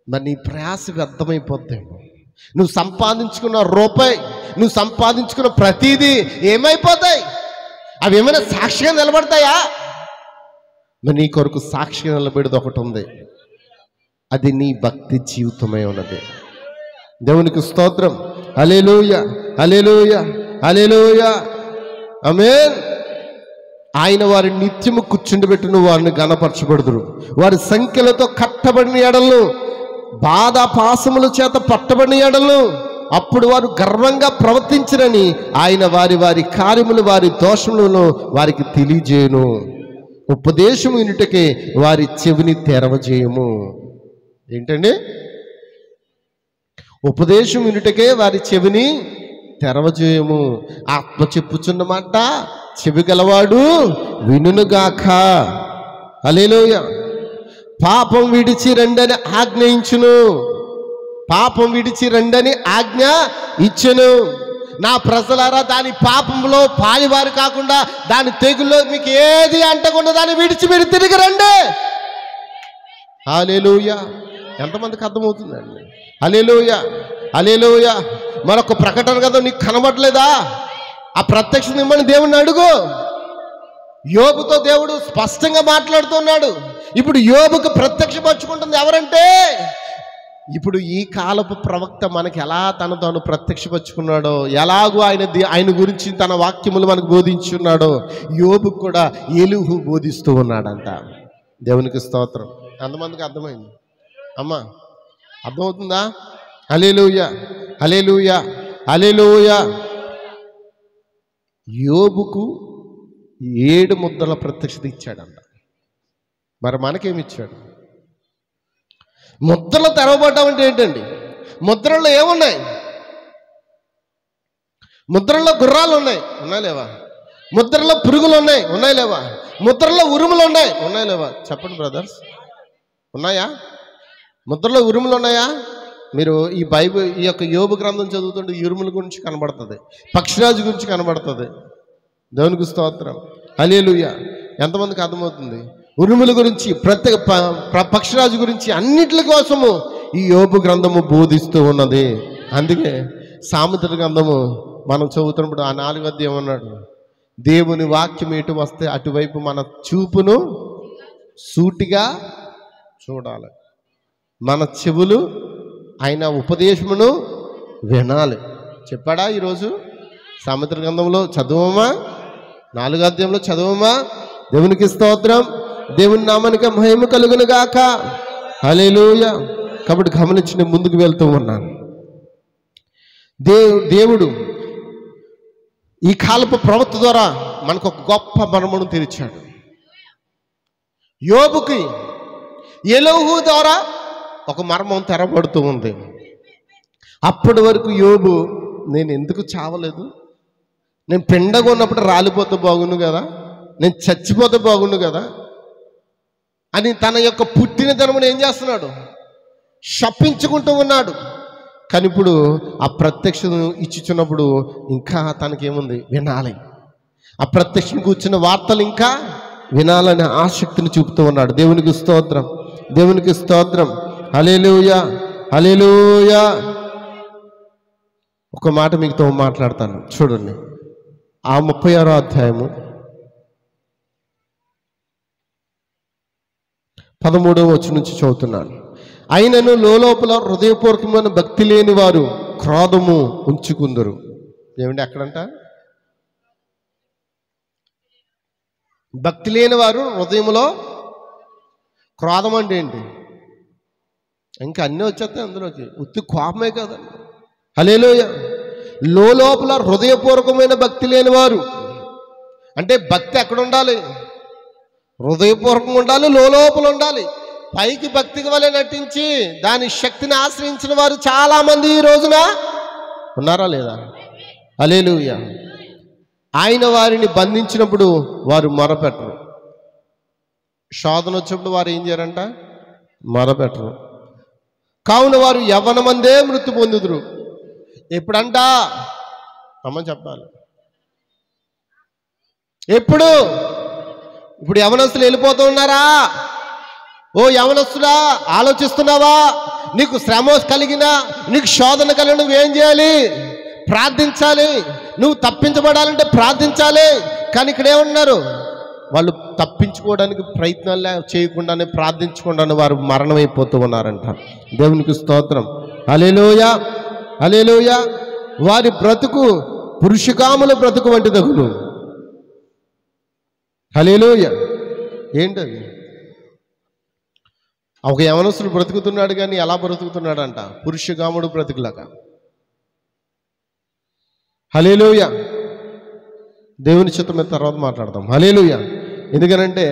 మరి నీ ప్రయాస వ్యర్థమైపోద్దేమో. నువ్వు సంపాదించుకున్న రూపాయి, నువ్వు సంపాదించుకున్న ప్రతిదీ ఏమైపోతాయి? అవి ఏమైనా సాక్షిగా నిలబడతాయా? మరి నీ కొరకు సాక్షిగా నిలబడేది ఒకటి ఉంది, అది నీ భక్తి జీవితమై ఉన్నది. దేవునికి స్తోత్రం. హల్లెలూయా, హల్లెలూయా, హల్లెలూయా, ఆమేన్. ఆయన వారిని నిత్యము కూర్చుండబెట్టును, వారిని గణపరచబడుదురు. వారి సంఖ్యలతో కట్టబడిన ఎడలను, బాధ పాశముల చేత పట్టబడిన ఎడలను, అప్పుడు వారు గర్వంగా ప్రవర్తించరని ఆయన వారి వారి కార్యములు, వారి దోషములను వారికి తెలియజేయును. ఉపదేశము వినుటకే వారి చెవిని తెరవజేయము. ఏంటండి? ఉపదేశం వినుటకే వారి చెవిని తెరవజేయము. ఆత్మ చెప్పుచున్న మాట చెవి గలవాడు వినుగాక. హల్లెలూయా. పాపం విడిచి రండని ఆజ్ఞయించును, పాపం విడిచి రండని ఆజ్ఞ ఇచ్చును. నా ప్రజలారా, దాని పాపంలో పాలివారు కాకుండా, దాని తెగుల్లో మీకు ఏది అంటకుండా దాన్ని విడిచి మీరు తిరిగి రండి. హల్లెలూయా. ఎంతమందికి అర్థమవుతుందండి? హల్లెలూయా, హల్లెలూయా. మరొక ప్రకటన కదా నీకు కనబడలేదా? ఆ ప్రత్యక్ష మిమ్మల్ని దేవుణ్ణి అడుగు. యోబుతో దేవుడు స్పష్టంగా మాట్లాడుతున్నాడు. ఇప్పుడు యోబుకు ప్రత్యక్షపరుచుకుంటుంది ఎవరంటే, ఇప్పుడు ఈ కాలపు ప్రవక్త మనకి ఎలా తాను ప్రత్యక్షపరుచుకున్నాడో, ఎలాగో ఆయన గురించి తన వాక్యములు మనకు బోధించున్నాడో, యోబుకు కూడా ఎలీహు బోధిస్తూ ఉన్నాడంట. దేవునికి స్తోత్రం. ఎంతమందికి అర్థమైంది అమ్మా? అర్థమవుతుందా? హల్లెలూయా, హల్లెలూయా, హల్లెలూయా. యోబుకు 7 ముద్రల ప్రత్యక్షత ఇచ్చాడంట. మరి మనకేమిచ్చాడు? ముద్రలు తెరవబడ్డం అంటే ఏంటండి? ముద్రల్లో ఏమున్నాయి? ముద్రల్లో గుర్రాలు ఉన్నాయి, ఉన్నాయి లేవా? ముద్రల్లో పురుగులు ఉన్నాయి, ఉన్నాయి లేవా? ముద్రల్లో ఉరుములు ఉన్నాయి, ఉన్నాయి లేవా? చెప్పండి బ్రదర్స్, ఉన్నాయా? ముద్రలో ఉరుములు ఉన్నాయా? మీరు ఈ బైబిల్, ఈ యొక్క యోబు గ్రంథం చదువుతుంటే ఉరుముల గురించి కనబడుతుంది, పక్షిరాజు గురించి కనబడుతుంది. దేవునికి స్తోత్రం. హల్లెలూయా. ఎంతమందికి అర్థమవుతుంది? ఉరుముల గురించి, పక్షిరాజు గురించి, అన్నిటి కోసము ఈ యోబు గ్రంథము బోధిస్తూ ఉన్నది. అందుకే సామెతల గ్రంథము మనం చదువుతున్నప్పుడు ఆ 4వ అధ్యాయం అన్నాడు, దేవుని వాక్యం ఎటు వస్తే అటువైపు మన చూపును సూటిగా చూడాలి, మన చెవులు ఆయన ఉపదేశమును వినాలి. చెప్పాడా ఈరోజు? సామెతల గ్రంథంలో చదవమా, 4వ అధ్యాయంలో చదవమా? దేవునికి స్తోత్రం, దేవుని నామానికి మహిమ కలుగును గాక. హల్లెలూయా. కాబట్టి గమనించి నేను ముందుకు వెళ్తూ ఉన్నాను. దేవుడు ఈ కాలపు ప్రవక్త ద్వారా మనకు ఒక గొప్ప మర్మమును తెరిచాడు. యోబుకి ఎలోహు ద్వారా ఒక మర్మం తెరబడుతూ ఉంది. అప్పటి వరకు యోబు, నేను ఎందుకు చావలేదు, నేను పిండగా ఉన్నప్పుడు రాలిపోతే బాగుండు కదా, నేను చచ్చిపోతే బాగుండు కదా అని తన యొక్క పుట్టిన ధనమును ఏం చేస్తున్నాడు? శపించుకుంటూ ఉన్నాడు. కానీ ఇప్పుడు ఆ ప్రత్యక్షను ఇచ్చుచున్నప్పుడు ఇంకా తనకేముంది? వినాలి. ఆ ప్రత్యక్షను కూర్చున్న వార్తలు ఇంకా వినాలనే ఆసక్తిని చూపుతూ ఉన్నాడు. దేవునికి స్తోత్రం, దేవునికి స్తోత్రం. హల్లెలూయా, హల్లెలూయా. ఒక మాట మీతో మాట్లాడతాను చూడండి. ఆ 36వ అధ్యాయము 13వ వచనం నుంచి చదువుతున్నాను. అయినను లోపల హృదయపూర్వకమైన భక్తి లేని వారు క్రోధము ఉంచుకుందరు. ఏమండి అక్కడంట? భక్తి లేని వారు హృదయంలో క్రోధం అంటే ఏంటి? ఇంకా అన్నీ వచ్చేస్తాయి అందులోకి, ఉత్తి కోపమే కదండి. హల్లెలూయా. లోపల హృదయపూర్వకమైన భక్తి లేని వారు అంటే భక్తి ఎక్కడ ఉండాలి? హృదయపూర్వకంగా ఉండాలి, లోపల ఉండాలి. పైకి భక్తికి వలె నటించి దాని శక్తిని ఆశ్రయించిన వారు చాలా మంది ఈ రోజున ఉన్నారా లేదా? హల్లెలూయా. ఆయన వారిని బంధించినప్పుడు వారు మొరపెట్టరు. శోధన వచ్చినప్పుడు వారు ఏం చేయరంట? మొరపెట్టరు. కావున వారు యవ్వనమందే మృతి పొందుదురు. ఎప్పుడంట? అమ్మని చెప్పాలి. ఎప్పుడు? ఇప్పుడు యవనస్తులు వెళ్ళిపోతూ ఉన్నారా? ఓ యవనస్తులా, ఆలోచిస్తున్నావా? నీకు శ్రమ కలిగినా, నీకు శోధన కలిగిన నువ్వేం చేయాలి? ప్రార్థించాలి. నువ్వు తప్పించబడాలంటే ప్రార్థించాలి. కానీ ఇక్కడ ఏమన్నారు? వాళ్ళు తప్పించుకోవడానికి ప్రయత్నాలు చేయకుండానే, ప్రార్థించకుండానే వారు మరణమైపోతూ ఉన్నారంట. దేవునికి స్తోత్రం. హల్లెలూయా, హల్లెలూయా. వారి బ్రతుకు పురుషకాముల బ్రతుకు వంటి దగును. హల్లెలూయా. ఏంటది? ఒక యవనస్తుడు బ్రతుకుతున్నాడు, కానీ ఎలా బ్రతుకుతున్నాడంట? పురుషకాముడు బ్రతుకులాగా. హల్లెలూయా. దేవుని చిత్తం మీద తర్వాత మాట్లాడదాం. హల్లెలూయా. ఎందుకనంటే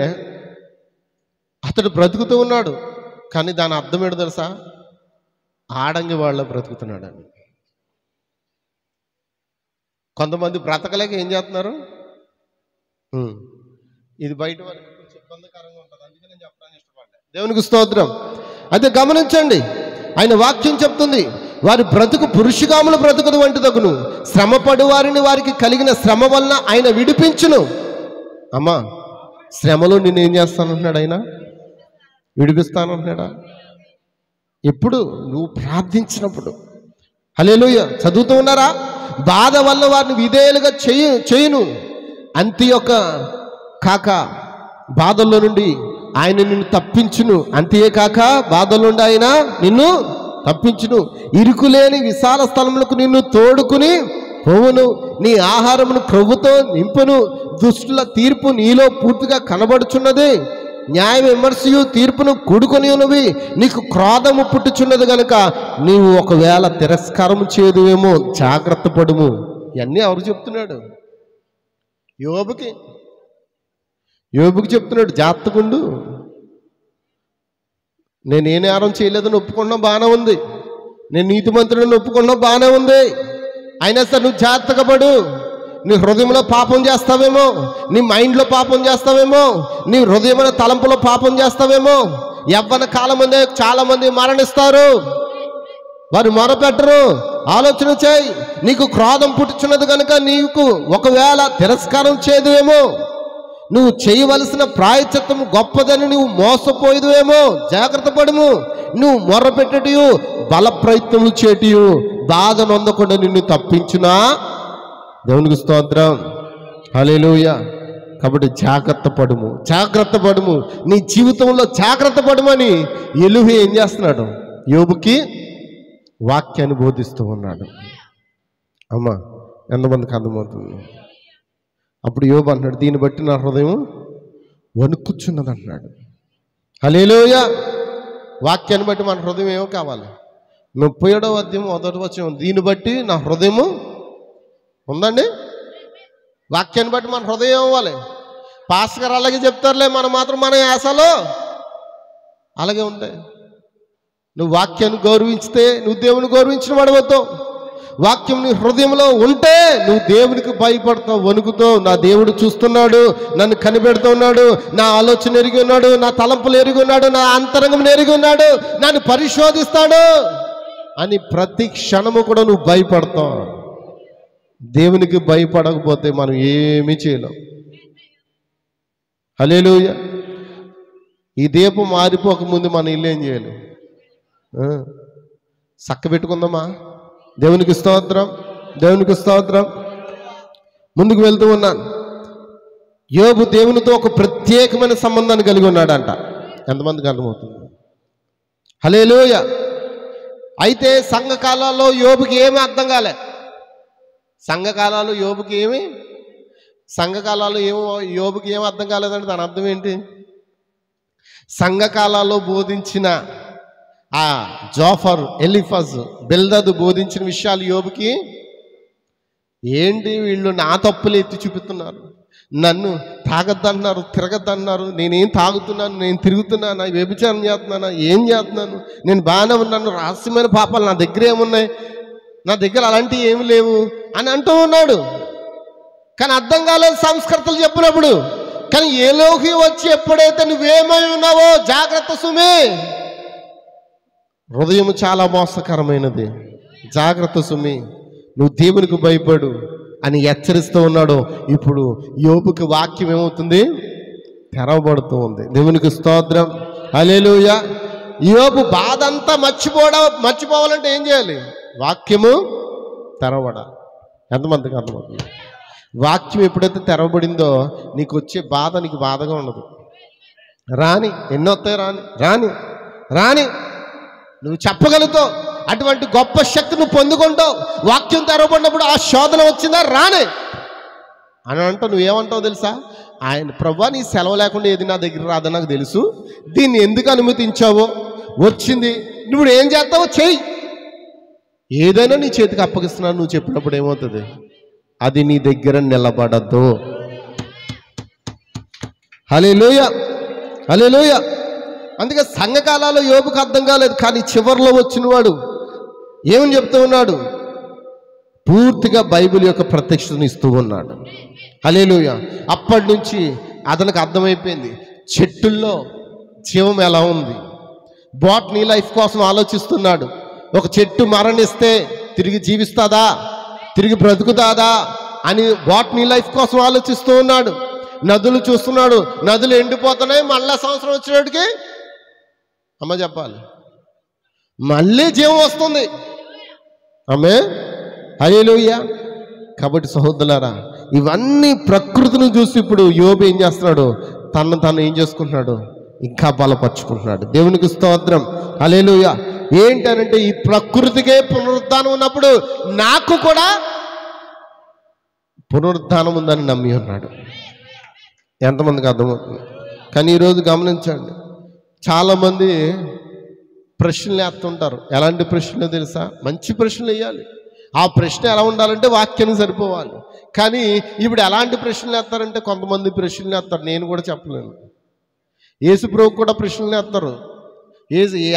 అతడు బ్రతుకుతూ ఉన్నాడు, కానీ దాని అర్థం ఏంటో తెలుసా? ఆడంగి వాళ్ళ బ్రతుకుతున్నాడని. కొంతమంది బ్రతకలేక ఏం చేస్తున్నారు? ఇది బయట వరకు కొంచెం ఇబ్బందికరంగా ఉంటుంది, అందుకే నేను చెప్పడానికి ఇష్టపడ్డా. దేవునికి స్తోత్రం. అయితే గమనించండి, ఆయన వాక్యం చెప్తుంది, వారి బ్రతుకు పురుషకాముల బ్రతుకుడు వంటి దగును. శ్రమపడు వారిని వారికి కలిగిన శ్రమ వలన ఆయన విడిపించును. అమ్మా, శ్రమలో నేనేం చేస్తానంటున్నాడు? ఆయన విడిపిస్తానంటున్నాడా? ఎప్పుడు? నువ్వు ప్రార్థించినప్పుడు. హల్లెలూయా. చదువుతూ ఉన్నారా? బాధ వల్ల వారిని విధేయులుగా చేయును. అంత్యొక కాక బాధల్లో నుండి ఆయన నిన్ను తప్పించును. అంతే కాక బాధల నుండి ఆయన నిన్ను తప్పించును. ఇరుకులేని విశాల స్థలములకు నిన్ను తోడుకుని పోవును. నీ ఆహారమును ప్రభుతో నింపును. దుష్టుల తీర్పు నీలో పూర్తిగా కనబడుచున్నది. న్యాయ విమర్శయు తీర్పును కూడుకొని ఉన్నవి. నీకు క్రోధము పుట్టుచున్నది కనుక నీవు ఒకవేళ తిరస్కారము చేదువేమో, జాగ్రత్త పడుము. ఇవన్నీ ఎవరు చెప్తున్నాడు? యోబుకి. యోబుకి చెప్తున్నాడు, జాగ్రత్తగుండు. నేనే నేరం చేయలేదని ఒప్పుకున్నా బాగానే ఉంది, నేను నీతిమంతుడిని ఒప్పుకున్నా బాగానే ఉంది, అయినా సరే నువ్వు జాగ్రత్తగా పడు. నీ హృదయంలో పాపం చేస్తావేమో, నీ మైండ్లో పాపం చేస్తావేమో, నీ హృదయమైన తలంపులో పాపం చేస్తావేమో. యవ్వన కాలం ముందే చాలా మంది మరణిస్తారు, వారు మొరపెట్టరు. ఆలోచన చేయి. నీకు క్రోధం పుట్టుచున్నది కనుక నీకు ఒకవేళ తిరస్కారం చేయదువేమో, నువ్వు చేయవలసిన ప్రాయశ్చిత్తము గొప్పదని నువ్వు మోసపోయేదువేమో, జాగ్రత్త పడుము. నువ్వు మొర్రపెట్టటియు బల ప్రయత్నములు చేటియు బాధ నొందకుండా నిన్ను తప్పించునా. దేవునికి స్తోత్రం, హల్లెలూయా. కాబట్టి జాగ్రత్త పడుము, నీ జీవితంలో జాగ్రత్త పడమని ఎలుహు ఏం చేస్తున్నాడు? యోబుకి వాక్యాన్ని బోధిస్తూ ఉన్నాడు. అమ్మా, ఎంతమందికి అర్థమవుతుంది? అప్పుడు యోబు అన్నాడు, దీన్ని బట్టి నా హృదయం వణుకుచున్నది అన్నాడు. హల్లెలూయా. వాక్యాన్ని బట్టి మన హృదయం ఏమో కావాలి? 37వ అధ్యాయం 1వ వచనం, దీన్ని బట్టి నా హృదయము ఉందండి. వాక్యాన్ని బట్టి మన హృదయం అవ్వాలి. పాస్టర్ గారు అలాగే చెప్తారులే, మనం మాత్రం మన యాసలో అలాగే ఉంటాయి. నువ్వు వాక్యాన్ని గౌరవించితే నువ్వు దేవుని గౌరవించిన వాడవుతావు. వాక్యం నీ హృదయంలో ఉంటే నువ్వు దేవునికి భయపడతావు, వణుకుతావు. నా దేవుడు చూస్తున్నాడు, నన్ను కనిపెడుతూ ఉన్నాడు, నా ఆలోచన ఎరిగి ఉన్నాడు, నా తలంపులు ఎరిగి ఉన్నాడు, నా అంతరంగం ఎరిగి ఉన్నాడు, నన్ను పరిశోధిస్తాడు అని ప్రతి క్షణము కూడా నువ్వు భయపడతావు. దేవునికి భయపడకపోతే మనం ఏమీ చేయలేం. హల్లెలూయా. ఈ దీపం మారిపోకముందు మన ఇల్లు ఏం చేయాలి? చక్క పెట్టుకుందామా? దేవునికి స్తోత్రం, దేవునికి స్తోత్రం. ముందుకు వెళ్తూ ఉన్నాను. యోబు దేవునితో ఒక ప్రత్యేకమైన సంబంధాన్ని కలిగి ఉన్నాడంట. ఎంతమందికి అర్థమవుతుంది? హల్లెలూయా. అయితే సంఘకాలాల్లో యోబుకి ఏమీ అర్థం కాలే. సంఘకాలాలు యోబుకి ఏమి సంఘకాలాలు ఏమో యోబుకి ఏమి అర్థం కాలేదంటే దాని అర్థం ఏంటి? సంఘకాలాల్లో బోధించిన ఆ జోఫర్, ఎలిఫజ్, బిల్దదు బోధించిన విషయాలు యోబుకి ఏంటి? వీళ్ళు నా తప్పులు ఎత్తి చూపుతున్నారు, నన్ను తాగద్దన్నారు, తిరగద్దన్నారు, నేనేం తాగుతున్నాను, నేను తిరుగుతున్నానా, వ్యభిచారం చేస్తున్నానా, ఏం చేస్తున్నాను, నేను బాగానే ఉన్నాను, రహస్యమైన పాపాలు నా దగ్గర ఏమున్నాయి, నా దగ్గర అలాంటివి ఏమి లేవు అని అంటూ ఉన్నాడు. కానీ అర్థం కాలేదు సంస్కృతులు చెప్పినప్పుడు. కానీ ఎలోహి వచ్చి ఎప్పుడైతే నువ్వేమై ఉన్నావో జాగ్రత్త సుమి, హృదయం చాలా మోసకరమైనది, జాగ్రత్త సుమి, నువ్వు దేవునికి భయపడు అని హెచ్చరిస్తూ ఉన్నాడు. ఇప్పుడు యోబుకి వాక్యం ఏమవుతుంది? తెరవబడుతూ ఉంది. దేవునికి స్తోత్రం, హల్లెలూయా. యోబు బాధ అంతా మర్చిపోవాలంటే ఏం చేయాలి? వాక్యము తెరవబడాలి. ఎంతమందికి అర్థమవుతుంది? వాక్యం ఎప్పుడైతే తెరవబడిందో నీకు వచ్చే బాధ నీకు బాధగా ఉండదు. రాని ఎన్నో వస్తాయి, రాని నువ్వు చెప్పగలుగుతావు. అటువంటి గొప్ప శక్తి నువ్వు పొందుకుంటావు. వాక్యం తెరవబడినప్పుడు ఆ శోధన వచ్చిందా రాని అని అంటావు. నువ్వేమంటావు తెలుసా? ఆయన ప్రభువా, నీ సెలవు లేకుండా ఏది నా దగ్గర రాదని నాకు తెలుసు, దీన్ని ఎందుకు అనుమతించావో, వచ్చింది, నువ్వు ఏం చేస్తావో చెయ్యి, ఏదైనా నీ చేతికి అప్పగిస్తున్నాను నువ్వు చెప్పినప్పుడు ఏమవుతుంది? అది నీ దగ్గర నిలబడద్దు. హల్లెలూయా, హల్లెలూయా. అందుకే సంఘకాలాల్లో యోబుకు అర్థం కాలేదు. కానీ చివరిలో వచ్చినవాడు ఏమని చెప్తూ ఉన్నాడు? పూర్తిగా బైబిల్ యొక్క ప్రత్యక్షతను ఇస్తూ ఉన్నాడు. హల్లెలూయా. అప్పటి నుంచి అతనికి అర్థమైపోయింది చెట్టుల్లో జీవం ఎలా ఉంది. బాటనీ లైఫ్ కోసం ఆలోచిస్తున్నాడు. ఒక చెట్టు మరణిస్తే తిరిగి జీవిస్తుందా, తిరిగి బ్రతుకుతాదా అని బాటనీ లైఫ్ కోసం ఆలోచిస్తూ ఉన్నాడు. నదులు చూస్తున్నాడు, నదులు ఎండిపోతున్నాయి, మళ్ళా సంవత్సరం వచ్చేటికి అమ్మ చెప్పాలి మళ్ళీ జీవం వస్తుంది. ఆమె హల్లెలూయా. కాబట్టి సహోదరులారా, ఇవన్నీ ప్రకృతిని చూసి ఇప్పుడు యోబు ఏం చేస్తున్నాడు? తను ఏం చేసుకుంటున్నాడు? ఇంకా బలపరుచుకుంటున్నాడు. దేవునికి స్తోత్రం, హల్లెలూయా. ఏంటనంటే ఈ ప్రకృతికే పునరుద్ధానం ఉన్నప్పుడు నాకు కూడా పునరుద్ధానం ఉందని నమ్మి ఉన్నాడు. ఎంతమందికి అర్థమవుతుంది? కానీ ఈరోజు గమనించండి, చాలామంది ప్రశ్నలు వేస్తుంటారు. ఎలాంటి ప్రశ్నలు తెలుసా? మంచి ప్రశ్నలు వేయాలి. ఆ ప్రశ్న ఎలా ఉండాలంటే వాక్యానికి సరిపోవాలి. కానీ ఇప్పుడు ఎలాంటి ప్రశ్నలు వేస్తారంటే కొంతమంది ప్రశ్నలు వేస్తారు, నేను కూడా చెప్పలేను. యేసుప్రభుకు కూడా ప్రశ్నలు వేస్తారు.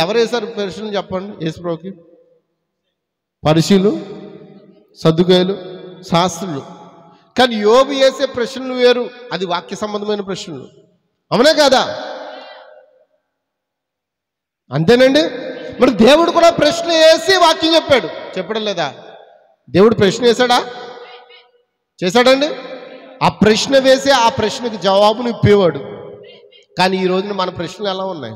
ఎవరు వేశారు ప్రశ్నలు చెప్పండి? యేసుప్రభుకి పరిశీలు, సద్దుకాయలు, శాస్త్రులు. కానీ యోబు వేసే ప్రశ్నలు వేరు, అది వాక్య సంబంధమైన ప్రశ్నలు. అవునా కాదా? అంతేనండి. మరి దేవుడు కూడా ప్రశ్న వేసి వాక్యం చెప్పడం లేదా? దేవుడు ప్రశ్న వేశాడా? చేశాడండి. ఆ ప్రశ్న వేసి ఆ ప్రశ్నకి జవాబును ఇప్పేవాడు. కానీ ఈ రోజున మన ప్రశ్నలు ఎలా ఉన్నాయి?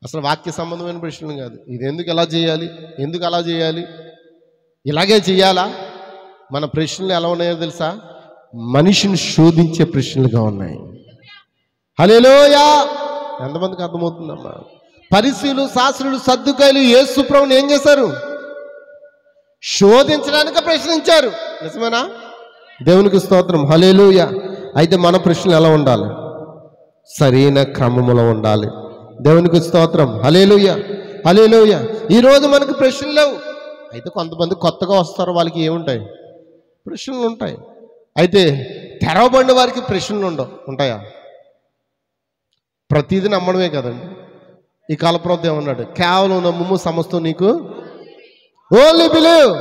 అసలు వాక్య సంబంధమైన ప్రశ్నలు కాదు. ఇది ఎందుకు ఎలా చేయాలి, ఎందుకు అలా చేయాలి, ఇలాగే చేయాలా? మన ప్రశ్నలు ఎలా ఉన్నాయో తెలుసా? మనిషిని శోధించే ప్రశ్నలుగా ఉన్నాయి. హల్లెలూయా! ఎంతమందికి అర్థమవుతుందమ్మా? పరిసయ్యులు, శాస్త్రులు, సద్దుకాయలు యేసు ప్రభువుని ఏం చేశారు? శోధించడానికి ప్రశ్నించారు. నిజమేనా? దేవునికి స్తోత్రం. హల్లెలూయా! అయితే మన ప్రశ్నలు ఎలా ఉండాలి? సరైన క్రమములో ఉండాలి. దేవునికి స్తోత్రం. హల్లెలూయా! హల్లెలూయా! ఈరోజు మనకు ప్రశ్నలు లేవు. అయితే కొంతమంది కొత్తగా వస్తారు, వాళ్ళకి ఏముంటాయి? ప్రశ్నలు ఉంటాయి. అయితే తెరవబడిన వారికి ప్రశ్నలు ఉంటాయా? ప్రతిదీ నమ్మడమే కదండి. ఈ కాలప్రవక్త ఏమన్నాడు? కేవలం నమ్ముము, సమస్తం నీకు. Only believe,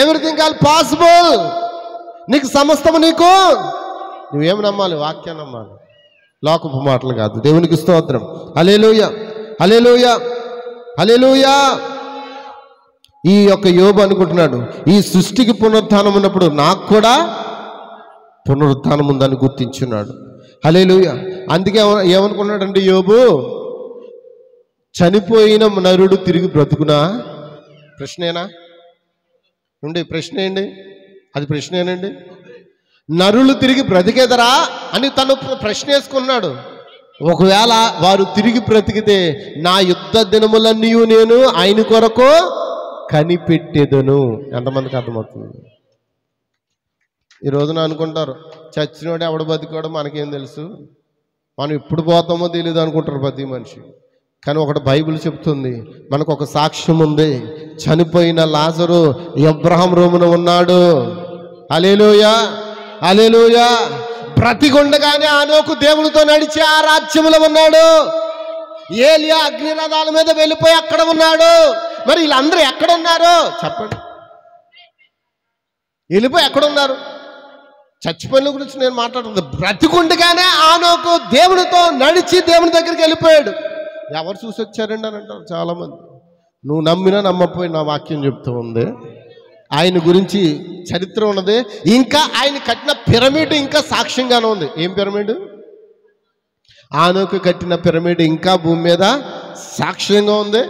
everything all possible. నీకు సమస్తము నీకు. నువ్వేమి నమ్మాలి? వాక్యాన్ని నమ్మాలి, లోకపు మాటలు కాదు. దేవునికి స్తోత్రం. హల్లెలూయా! హల్లెలూయా! హల్లెలూయా! ఈ యొక్క యోబు అనుకుంటున్నాడు, ఈ సృష్టికి పునరుత్థానం ఉన్నప్పుడు నాకు కూడా పునరుత్థానం ఉందని గుర్తించున్నాడు. హల్లెలూయా! అందుకే ఏమనుకున్నాడంటే యోబు, చనిపోయిన నరుడు తిరిగి బ్రతుకునా? ప్రశ్నేనా? ఉండి ప్రశ్న ఏంటి? అది ప్రశ్నేనండి. నరులు తిరిగి బ్రతికేదరా అని తను ప్రశ్న వేసుకున్నాడు. ఒకవేళ వారు తిరిగి బ్రతికితే నా యుద్ధ దినములన్నీ నేను ఆయన కొరకు కనిపెట్టేదను. ఎంతమందికి అర్థమవుతుంది? ఈ రోజున అనుకుంటారు, చచ్చినోడు ఎవడు బతికాడో మనకేం తెలుసు, మనం ఎప్పుడు పోతామో తెలియదు అనుకుంటారు ప్రతి మనిషి. కానీ ఒకటి బైబిల్ చెప్తుంది, మనకు ఒక సాక్ష్యం ఉంది. చనిపోయిన లాజరు అబ్రహాం రొమ్మున ఉన్నాడు. హల్లెలూయా! హల్లెలూయా! బ్రతికుండగానే హనోకు దేవునితో నడిచి ఆ రాజ్యంలో ఉన్నాడు. ఏలియా అగ్నిరథాల మీద వెళ్ళిపోయి అక్కడ ఉన్నాడు. మరి వీళ్ళందరూ ఎక్కడ ఉన్నారు చెప్పండి? వెళ్ళిపోయి ఎక్కడున్నారు? చచ్చిపోయిన గురించి నేను మాట్లాడుతుంది. బ్రతికుండగానే హనోకు దేవునితో నడిచి దేవుని దగ్గరికి వెళ్ళిపోయాడు. ఎవరు చూసి వచ్చారండి అని అంటారు చాలామంది. నువ్వు నమ్మినా నమ్మపోయినా వాక్యం చెప్తూ ఉంది. ఆయన గురించి చరిత్ర ఉన్నది. ఇంకా ఆయన కట్టిన పిరమిడ్ ఇంకా సాక్ష్యంగానే ఉంది. ఏం పిరమిడ్? హనోకు కట్టిన పిరమిడ్ ఇంకా భూమి మీద సాక్ష్యంగా ఉంది.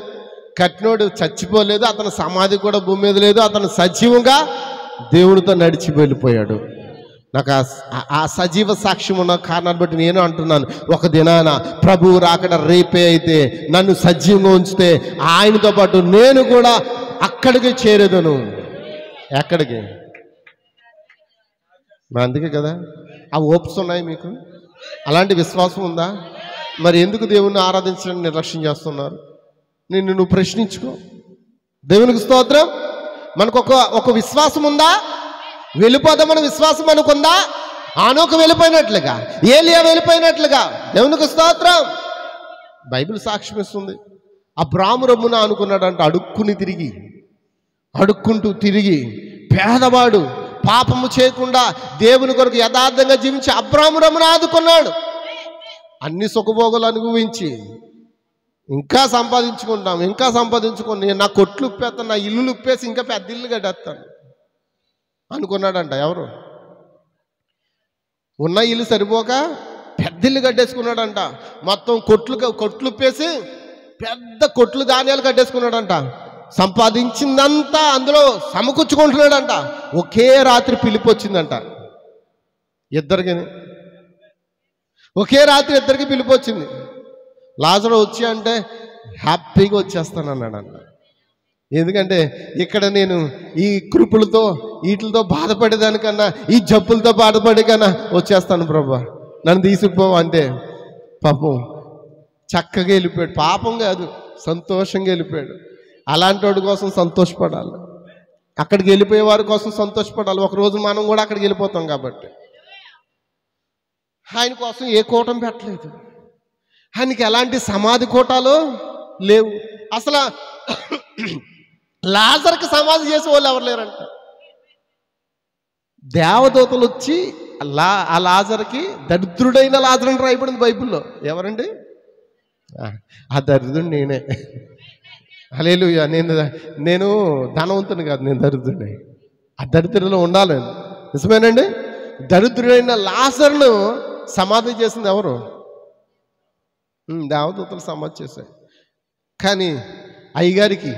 కట్టినోడు చచ్చిపోలేదు, అతని సమాధి కూడా భూమి మీద లేదు. అతను సజీవంగా దేవుడితో నడిచి వెళ్ళిపోయాడు. నాకు ఆ సజీవ సాక్ష్యం ఉన్న కారణాన్ని బట్టి నేను అంటున్నాను, ఒక దినాన ప్రభువు రాకడ రేపే అయితే నన్ను సజీవంగా ఉంచితే ఆయనతో పాటు నేను కూడా అక్కడికి చేరేదను. ఎక్కడికి? అందుకే కదా ఆ ఓప్స్ ఉన్నాయి మీకు. అలాంటి విశ్వాసం ఉందా? మరి ఎందుకు దేవుణ్ణి ఆరాధించడానికి నిర్లక్ష్యం చేస్తున్నారు? నువ్వు ప్రశ్నించుకో. దేవునికి స్తోత్రం. మనకు ఒక విశ్వాసం ఉందా? వెళ్ళిపోదామని విశ్వాసం మనకుందా? హనోకు వెళ్ళిపోయినట్లుగా, ఏలియా వెళ్ళిపోయినట్లుగా. దేవునికి స్తోత్రం. బైబిల్ సాక్ష్యం ఇస్తుంది. అబ్రాము రొమ్మున అనుకున్నాడంట, అడుక్కుంటూ తిరిగి పేదవాడు, పాపము చేయకుండా దేవుని కొరకు యథార్థంగా జీవించి అబ్రాము రొమ్మున ఆదుకున్నాడు. అన్ని సుఖభోగులు అనుభవించి ఇంకా సంపాదించుకుని నా కొట్లు ఉప్పేస్తాను, నా ఇల్లులు ఉప్పేసి ఇంకా పెద్ద ఇల్లు కట్టేస్తాను అనుకున్నాడంట. ఎవరు? ఉన్న ఇల్లు సరిపోక పెద్ద ఇల్లు కట్టేసుకున్నాడంట. మొత్తం కొట్లు ఉప్పేసి పెద్ద కొట్లు ధాన్యాలు కట్టేసుకున్నాడంట. సంపాదించిందంతా అందులో సమకూర్చుకుంటున్నాడంట. ఒకే రాత్రి పిలుపు వచ్చిందంట ఇద్దరికి. ఒకే రాత్రి ఇద్దరికి పిలుపు వచ్చింది. లాజరు వచ్చి అంటే హ్యాపీగా వచ్చేస్తానన్నాడంట. ఎందుకంటే ఇక్కడ నేను ఈ కృపులతో వీటితో బాధపడేదానికన్నా, ఈ జబ్బులతో బాధపడే కన్నా వచ్చేస్తాను ప్రభా, నన్ను తీసుకుపో అంటే పాపం చక్కగా వెళ్ళిపోయాడు. పాపం కాదు, సంతోషంగా వెళ్ళిపోయాడు. అలాంటి వాడి కోసం సంతోషపడాలి. అక్కడికి వెళ్ళిపోయే వారి కోసం సంతోషపడాలి. ఒకరోజు మనం కూడా అక్కడికి వెళ్ళిపోతాం కాబట్టి. ఆయన కోసం ఏ కూటం పెట్టలేదు. ఆయనకి ఎలాంటి సమాధి కూటాలు లేవు. అసలు లాజర్కి సమాధి చేసే వాళ్ళు ఎవరు లేరంట. దేవదూతలు వచ్చి ఆ లాజర్కి దరిద్రుడైన లాజర్ అని రాయబడింది బైబిల్లో. ఎవరండి? ఆ దరిద్రుడు నేనే. హల్లెలూయా. నేను ధనవంతుని కాదు, నేను దరిద్రుడిని. ఆ దరిద్రులో ఉండాలి. నిజమేనండి. దరిద్రుడైన లాజర్ను సమాధి చేసింది ఎవరు? దేవదూతలు సమాధి చేశారు. కానీ అయ్యగారికి,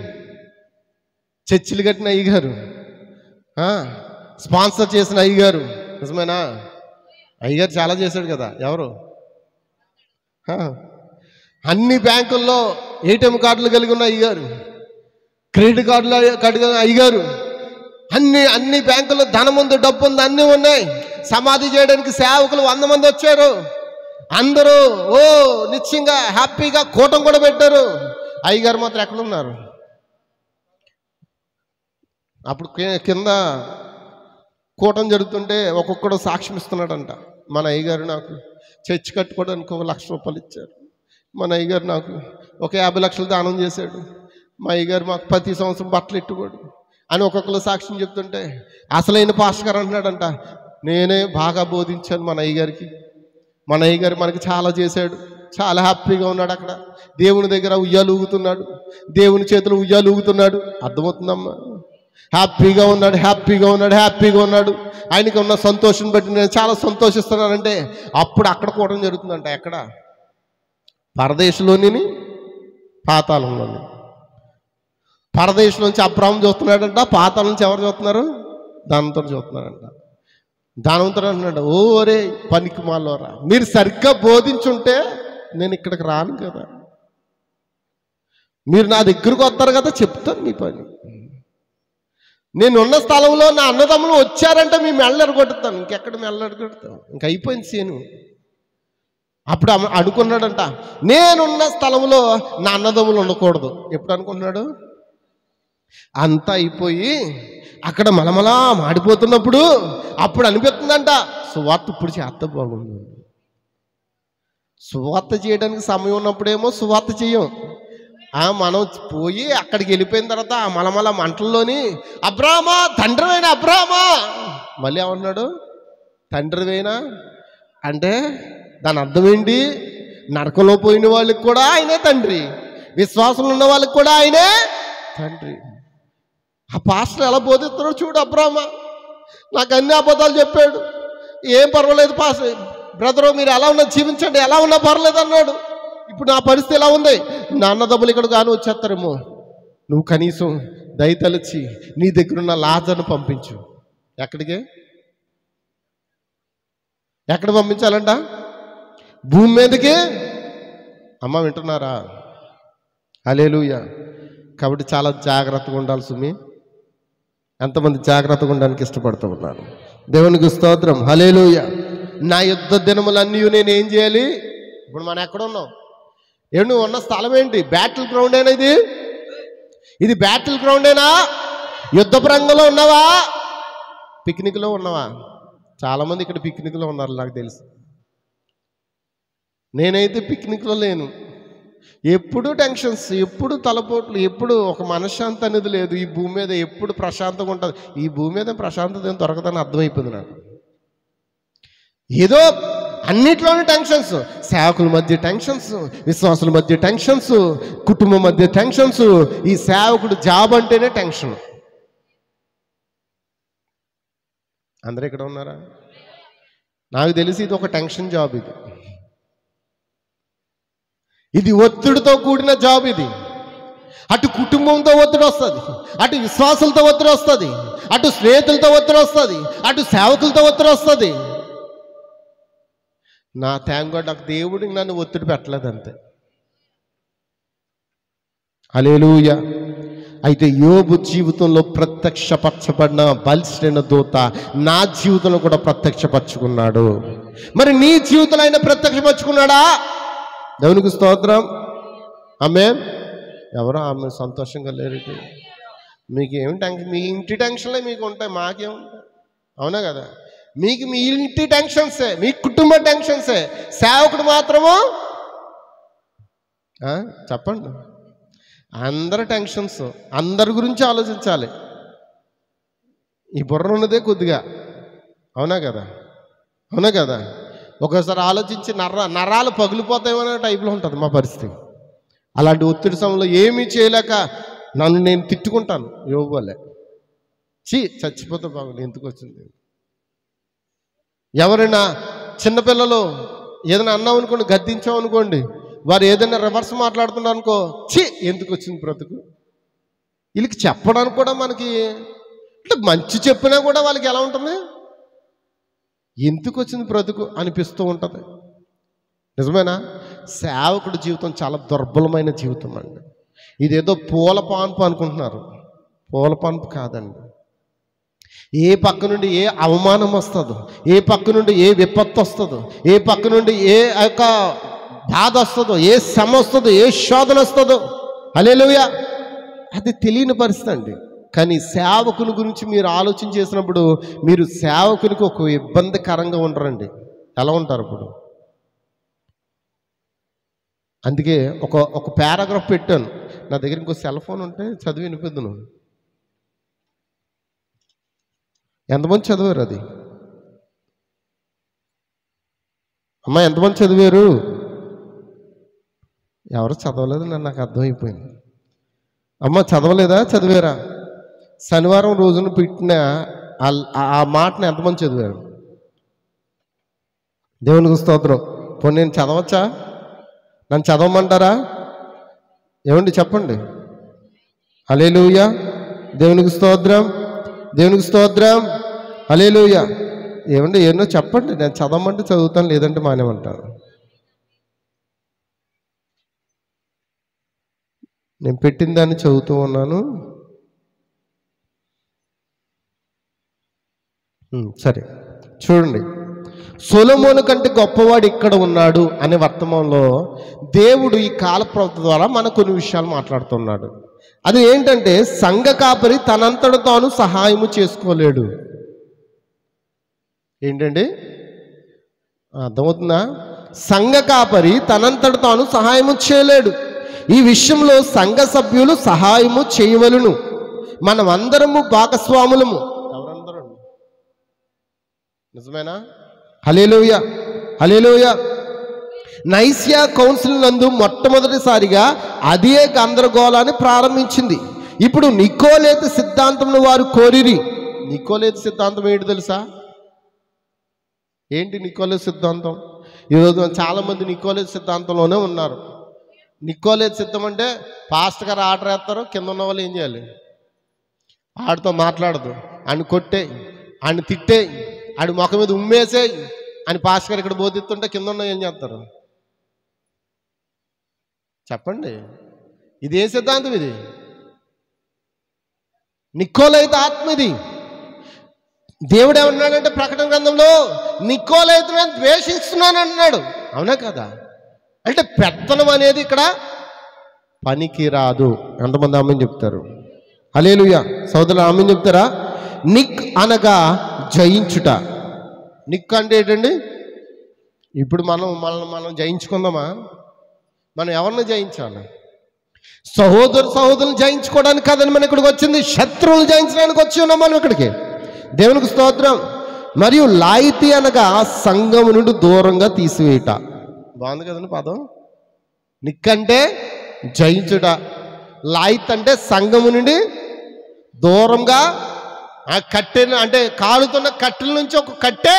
చర్చిలు కట్టిన అయ్యగారు స్పాన్సర్ చేసిన అయ్యగారు, నిజమేనా? అయ్యగారు చాలా చేశాడు కదా. ఎవరు? అన్ని బ్యాంకుల్లో ఏటీఎం కార్డులు కలిగి ఉన్న అయ్యగారు, క్రెడిట్ కార్డులు కలిగిన అయ్యగారు, అన్ని బ్యాంకుల్లో ధనం ఉంది, డబ్బు ఉంది, అన్నీ ఉన్నాయి. సమాధి చేయడానికి సేవకులు 100 మంది వచ్చారు. అందరూ నిశ్చయంగా హ్యాపీగా కూటం కూడా పెట్టారు. అయ్యగారు మాత్రం ఎక్కడున్నారు? అప్పుడు కింద కూటం జరుగుతుంటే ఒక్కొక్కడు సాక్ష్యం ఇస్తున్నాడంట. మన అయ్యగారు నాకు చర్చి కట్టుకోవడానికి 1 లక్ష రూపాయలు ఇచ్చారు, మన అయ్యగారు నాకు ఒక 50 లక్షలు దానం చేశాడు, మా అయ్యగారు మాకు ప్రతి సంవత్సరం బట్టలు ఇట్టుకోడు అని ఒక్కొక్కరు సాక్ష్యం చెప్తుంటే అసలైన పాస్టర్ గారు అంటున్నాడంట, నేనే బాగా బోధించాను మన అయ్యగారికి, మన అయ్యగారు మనకి చాలా చేశాడు, చాలా హ్యాపీగా ఉన్నాడు. అక్కడ దేవుని దగ్గర ఉయ్యాలు ఊగుతున్నాడు, దేవుని చేతులు ఉయ్యాలు ఊగుతున్నాడు. అర్థమవుతుందమ్మా? హ్యాపీగా ఉన్నాడు, హ్యాపీగా ఉన్నాడు, హ్యాపీగా ఉన్నాడు. ఆయనకి ఉన్న సంతోషం బట్టి నేను చాలా సంతోషిస్తున్నానంటే అప్పుడు అక్కడ కూటం జరుగుతుందంట. ఎక్కడ? పరదేశంలోని పాతాళంలోని. పరదేశం నుంచి అబ్రాహాము చూస్తున్నాడంట, పాతాళం నుంచి ఎవరు చూస్తున్నారు? ధనవంతుడు చూస్తున్నాడంట. ధనవంతుడు అంటున్నాడు, ఓరే పనికి మాలోరా, మీరు సరిగ్గా బోధించుంటే నేను ఇక్కడికి రాను కదా, మీరు నా దగ్గరకు వస్తారు కదా, చెప్తాను మీ పని. నేనున్న స్థలంలో నా అన్నదమ్ములు వచ్చారంటే మీ మెళ్ళరు కొట్టుతాను, ఇంకెక్కడ మెళ్ళరు కొడతాను, ఇంక అయిపోయింది సీను. అప్పుడు అనుకున్నాడంట, నేనున్న స్థలంలో నా అన్నదమ్ములు ఉండకూడదు. ఎప్పుడు అనుకున్నాడు? అంతా అయిపోయి అక్కడ మలమలా మాడిపోతున్నప్పుడు అప్పుడు అనిపిస్తుందంట, సువార్త ఇప్పుడు చేస్తే బాగుంది. సువార్త చేయడానికి సమయం ఉన్నప్పుడేమో సువార్త చెయ్యం. మనం పోయి అక్కడికి వెళ్ళిపోయిన తర్వాత ఆ మలమల మంటల్లోని అబ్రామా, తండ్రివైన అబ్రామా, మళ్ళీ ఏమన్నాడు? తండ్రివైనా అంటే దాని అర్థం ఏంటి? నరకంలో పోయిన వాళ్ళకి కూడా ఆయనే తండ్రి, విశ్వాసంలో ఉన్న వాళ్ళకి కూడా ఆయనే తండ్రి. ఆ పాస్టర్ ఎలా బోధిస్తున్నాడు చూడు. అబ్రామా నాకు అన్ని అబద్ధాలు చెప్పాడు, ఏం పర్వాలేదు పాస్టర్ బ్రదరు, మీరు ఎలా ఉన్నా జీవించండి, ఎలా ఉన్నా పర్లేదు అన్నాడు. ఇప్పుడు నా పరిస్థితి ఎలా ఉంది? నా అన్నదమ్ములు ఇక్కడ కానీ వచ్చేస్తారేమో, నువ్వు కనీసం దయతలిచి నీ దగ్గరున్న లాజర్ను పంపించు. ఎక్కడికి? ఎక్కడ పంపించాలంట? భూమి మీదకి. అమ్మ వింటున్నారా? హల్లెలూయా. కాబట్టి చాలా జాగ్రత్తగా ఉండాలి సుమి. ఎంతమంది జాగ్రత్తగా ఉండడానికి ఇష్టపడుతూ ఉన్నారు? దేవునికి స్తోత్రం. హల్లెలూయా. నా యుద్ధ దినములన్నీ నేను ఏం చేయాలి? ఇప్పుడు మనం ఎక్కడ ఉన్నాం? నువ్వు ఉన్న స్థలం ఏంటి? బ్యాటిల్ గ్రౌండేనా ఇది? ఇది బ్యాటిల్ గ్రౌండేనా? యుద్ధ రంగంలో ఉన్నావా? పిక్నిక్లో ఉన్నావా? చాలామంది ఇక్కడ పిక్నిక్లో ఉన్నారు నాకు తెలుసు. నేనైతే పిక్నిక్లో లేను. ఎప్పుడు టెన్షన్స్, ఎప్పుడు తలపోట్లు, ఎప్పుడు ఒక మనశ్శాంతి అనేది లేదు. ఈ భూమి మీద ఎప్పుడు ప్రశాంతంగా ఉంటుంది. ఈ భూమి మీద ప్రశాంతత ఏం దొరకదని అర్థమైపోయింది నాకు. ఏదో అన్నిట్లోనే టెన్షన్స్, సేవకుల మధ్య టెన్షన్స్, విశ్వాసుల మధ్య టెన్షన్స్, కుటుంబం మధ్య టెన్షన్స్. ఈ సేవకుడు జాబ్ అంటేనే టెన్షన్. అందరూ ఇక్కడ ఉన్నారా? నాకు తెలిసి ఇది ఒక టెన్షన్ జాబ్. ఇది ఒత్తిడితో కూడిన జాబ్. ఇది అటు కుటుంబంతో ఒత్తిడి వస్తుంది, అటు విశ్వాసులతో ఒత్తిడి వస్తుంది, అటు స్నేహితులతో ఒత్తిడి వస్తుంది, అటు సేవకులతో ఒత్తిడి వస్తుంది. నా థ్యాంక్ గాడ్ నాకు దేవుడికి నన్ను ఒత్తిడి పెట్టలేదు అంతే. హల్లెలూయా. అయితే యోబు జీవితంలో ప్రత్యక్షపరచబడిన బలిష్ఠైన దూత నా జీవితంలో కూడా ప్రత్యక్షపరచుకున్నాడు. మరి నీ జీవితంలో ఆయన ప్రత్యక్షపరచుకున్నాడా? దేవునికి స్తోత్రం. ఆమేన్. ఎవరో ఆమె సంతోషంగా లేరు. మీకేం టెన్షన్? మీ ఇంటి టెన్షన్లే మీకు ఉంటాయి, మాకేముంటాయి? అవునా కదా? మీకు మీ ఇంటి టెన్షన్సే, మీ కుటుంబ టెన్షన్సే. సేవకుడు మాత్రము చెప్పండి, అందరి టెన్షన్స్, అందరి గురించి ఆలోచించాలి. ఈ బుర్ర ఉన్నదే కొద్దిగా. అవునా కదా? అవునా కదా? ఒకసారి ఆలోచించి నరాలు పగిలిపోతాయనే టైప్లో ఉంటుంది మా పరిస్థితి. అలాంటి ఒత్తిడి సమయంలో ఏమీ చేయలేక నన్ను నేను తిట్టుకుంటాను. యోబు వల్లే, చచ్చిపోతే బాగుంది, ఎందుకు వచ్చింది. ఎవరైనా చిన్నపిల్లలు ఏదైనా అన్నాం అనుకోండి, గద్దించాం అనుకోండి, వారు ఏదైనా రివర్స్ మాట్లాడుతున్నారు అనుకో, ఎందుకు వచ్చింది బ్రతుకు. వీళ్ళకి చెప్పడానికి కూడా మనకి అంటే మంచి చెప్పినా కూడా వాళ్ళకి ఎలా ఉంటుంది, ఎందుకు వచ్చింది బ్రతుకు అనిపిస్తూ ఉంటుంది. నిజమేనా? సేవకుడి జీవితం చాలా దుర్బలమైన జీవితం అండి. ఇదేదో పూల పాన్పు అనుకుంటున్నారు, పూల పాన్పు కాదండి. ఏ పక్క నుండి ఏ అవమానం వస్తుందో, ఏ పక్క నుండి ఏ విపత్తు వస్తుందో, ఏ పక్క నుండి ఏ యొక్క బాధ వస్తుందో, ఏ శ్రమ వస్తుందో, ఏ శోధన వస్తుందో, హల్లెలూయా, అది తెలియని పరిస్థితి అండి. కానీ సేవకుని గురించి మీరు ఆలోచన చేసినప్పుడు మీరు సేవకునికి ఒక ఇబ్బందికరంగా ఉండరండి. ఎలా ఉంటారు ఇప్పుడు? అందుకే ఒక పారాగ్రాఫ్ పెట్టాను. నా దగ్గర ఇంకో సెల్ ఫోన్ ఉంటే చదివి వినిపిద్దును. ఎంతమంది చదివారు అది? అమ్మా ఎంతమంది చదివారు? ఎవరు చదవలేదు, నాకు అర్థమైపోయింది. అమ్మ చదవలేదా, చదివారా? శనివారం రోజున పెట్టిన ఆ మాటను ఎంతమంది చదివారు? దేవునికి స్తోత్రం. పోనీ నేను చదవచ్చా? నన్ను చదవమంటారా? ఏమండి చెప్పండి. హల్లెలూయా, దేవునికి స్తోత్రం, దేవునికి స్తోత్రం, హల్లెలూయా. ఏమండి ఎన్నో చెప్పండి, నేను చదవమంటే చదువుతాను, లేదంటే మానేమంటాను. నేను పెట్టిన దాన్ని చదువుతూ ఉన్నాను. సరే చూడండి. సొలొమోను కంటే గొప్పవాడు ఇక్కడ ఉన్నాడు అనే వర్తమానంలో దేవుడు ఈ కాల ప్రవక్త ద్వారా మనకు కొన్ని విషయాలు మాట్లాడుతున్నాడు. అది ఏంటంటే సంఘ కాపరి తనంతట తాను సహాయము చేసుకోలేడు. ఏంటండి అర్థమవుతుందా? సంఘ కాపరి తనంతట తాను సహాయము చేయలేడు. ఈ విషయంలో సంఘ సభ్యులు సహాయము చేయవలను. మనమందరము భాగస్వాములము. ఎవరందరూ? నిజమేనా? హల్లెలూయా, హల్లెలూయా. నైసియా కౌన్సిల్ నందు మొట్టమొదటిసారిగా అదే గందరగోళాన్ని ప్రారంభించింది. ఇప్పుడు నికోలేతు సిద్ధాంతంను వారు కోరిరి. నికోలేతు సిద్ధాంతం ఏంటి తెలుసా? ఏంటి నికోలేతు సిద్ధాంతం? ఈరోజు చాలామంది నికోలేతు సిద్ధాంతంలోనే ఉన్నారు. నికోలేతు సిద్ధం అంటే పాస్టర్ గారు ఆర్డర్ వేస్తారు, కింద ఉన్న వాళ్ళు ఏం చేయాలి? ఆడితో మాట్లాడదు, ఆయన కొట్టే, ఆయన తిట్టే, ఆడి ముఖం మీద ఉమ్మేసే అని పాస్టర్ గారు ఇక్కడ బోధిస్తుంటే కింద ఉన్న ఏం చేస్తారు చెప్పండి? ఇది ఏ సిద్ధాంతం? ఇది నికోలైతు ఆత్మ. ఇది దేవుడు ఏమన్నాడంటే ప్రకటన గ్రంథంలో నికోలైతును ద్వేషిస్తున్నాను అన్నాడు. అవునా కదా? అంటే పెత్తనం అనేది ఇక్కడ పనికి రాదు. ఎంతమంది ఆమేన్ చెప్తారు? హల్లెలూయా. సోదరులు ఆమేన్ చెప్తారా? నిక్ అనగా జయించుట. నిక్ అంటే ఏంటండి? ఇప్పుడు మనం జయించుకుందామా? మనం ఎవరిని జయించాలి? సహోదరులను జయించుకోవడానికి కాదని మనం ఇక్కడికి వచ్చింది, శత్రువులు జయించడానికి వచ్చి ఉన్నాం మనం ఇక్కడికి. దేవునికి స్తోత్రం. మరియు లాయితీ అనగా సంఘము నుండి దూరంగా తీసివేయట. బాగుంది కదండి పదం. నిక్ అంటే జయించుట, లాయిత్ అంటే సంఘము నుండి దూరంగా, ఆ కట్టెను అంటే కాలుతున్న కట్టెల నుంచి ఒక కట్టె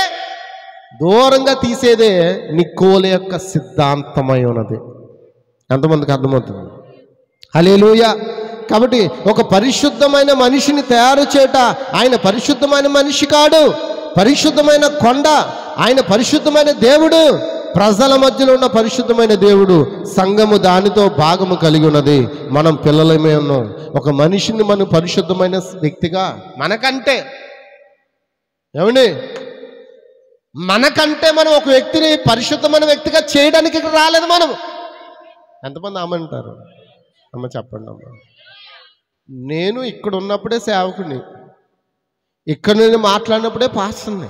దూరంగా తీసేదే నికోలే యొక్క సిద్ధాంతమై ఉన్నది. ఎంతమందికి అర్థమవుతుంది? హల్లెలూయా. కాబట్టి ఒక పరిశుద్ధమైన మనిషిని తయారు చేయట, ఆయన పరిశుద్ధమైన మనిషి కాడు, పరిశుద్ధమైన కొండ, ఆయన పరిశుద్ధమైన దేవుడు, ప్రజల మధ్యలో ఉన్న పరిశుద్ధమైన దేవుడు. సంఘము దానితో భాగము కలిగి ఉన్నది. మనం పిల్లలమే ఉన్నాం. ఒక మనిషిని మనం పరిశుద్ధమైన వ్యక్తిగా మనకంటే ఏమండి మనం ఒక వ్యక్తిని పరిశుద్ధమైన వ్యక్తిగా చేయడానికి ఇక్కడ రాలేదు మనం. ఎంతమంది ఆమంటారు? అమ్మ చెప్పండి అమ్మ. నేను ఇక్కడ ఉన్నప్పుడే సేవకుడిని, ఇక్కడ నేను మాట్లాడినప్పుడే పాస్టర్ని.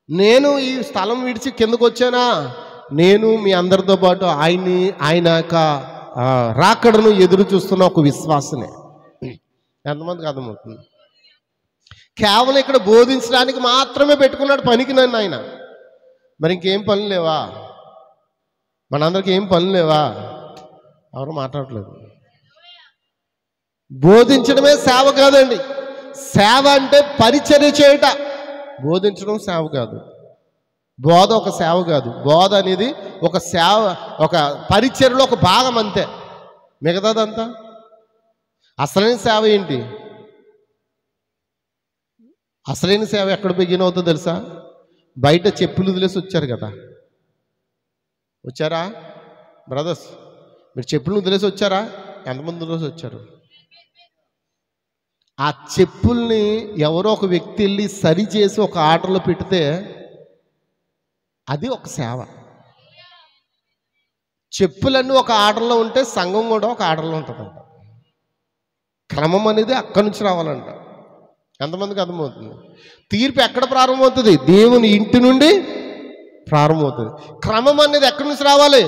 నేను ఈ స్థలం విడిచి కిందకు వచ్చానా, నేను మీ అందరితో పాటు ఆయన యొక్క రాకడను ఎదురు చూస్తున్న ఒక విశ్వాసనే. ఎంతమందికి అర్థమవుతుంది? కేవలం ఇక్కడ బోధించడానికి మాత్రమే పెట్టుకున్నాడు పనికి నన్ను ఆయన. మరి ఇంకేం పనులు లేవా? మనందరికి ఏం పనులు లేవా? ఎవరు మాట్లాడట్లేదు. బోధించడమే సేవ కాదండి. సేవ అంటే పరిచర్య చేయట. బోధించడం సేవ కాదు, బోధ ఒక సేవ కాదు. బోధ అనేది ఒక సేవ, ఒక పరిచర్యలో ఒక భాగం అంతే. మిగతాదంతా అసలైన సేవ ఏంటి? అసలైన సేవ ఎక్కడ బిగిన్ అవుతుందో తెలుసా? బయట చెప్పులు వదిలేసి వచ్చారు కదా, వచ్చారా బ్రదర్స్? మీరు చెప్పులు వదిలేసి వచ్చారా? ఎంతమంది వదిలేసి వచ్చారు? ఆ చెప్పుల్ని ఎవరో ఒక వ్యక్తి వెళ్ళి సరి చేసి ఒక ఆర్డర్లో పెడితే అది ఒక సేవ. చెప్పులన్నీ ఒక ఆర్డర్లో ఉంటే సంఘం కూడా ఒక ఆర్డర్లో ఉంటుందంట. క్రమం అనేది అక్కడి నుంచి రావాలంట. ఎంతమందికి అర్థమవుతుంది? తీర్పు ఎక్కడ ప్రారంభమవుతుంది? దేవుని ఇంటి నుండి ప్రారంభమవుతుంది. క్రమం అనేది ఎక్కడి నుంచి రావాలి?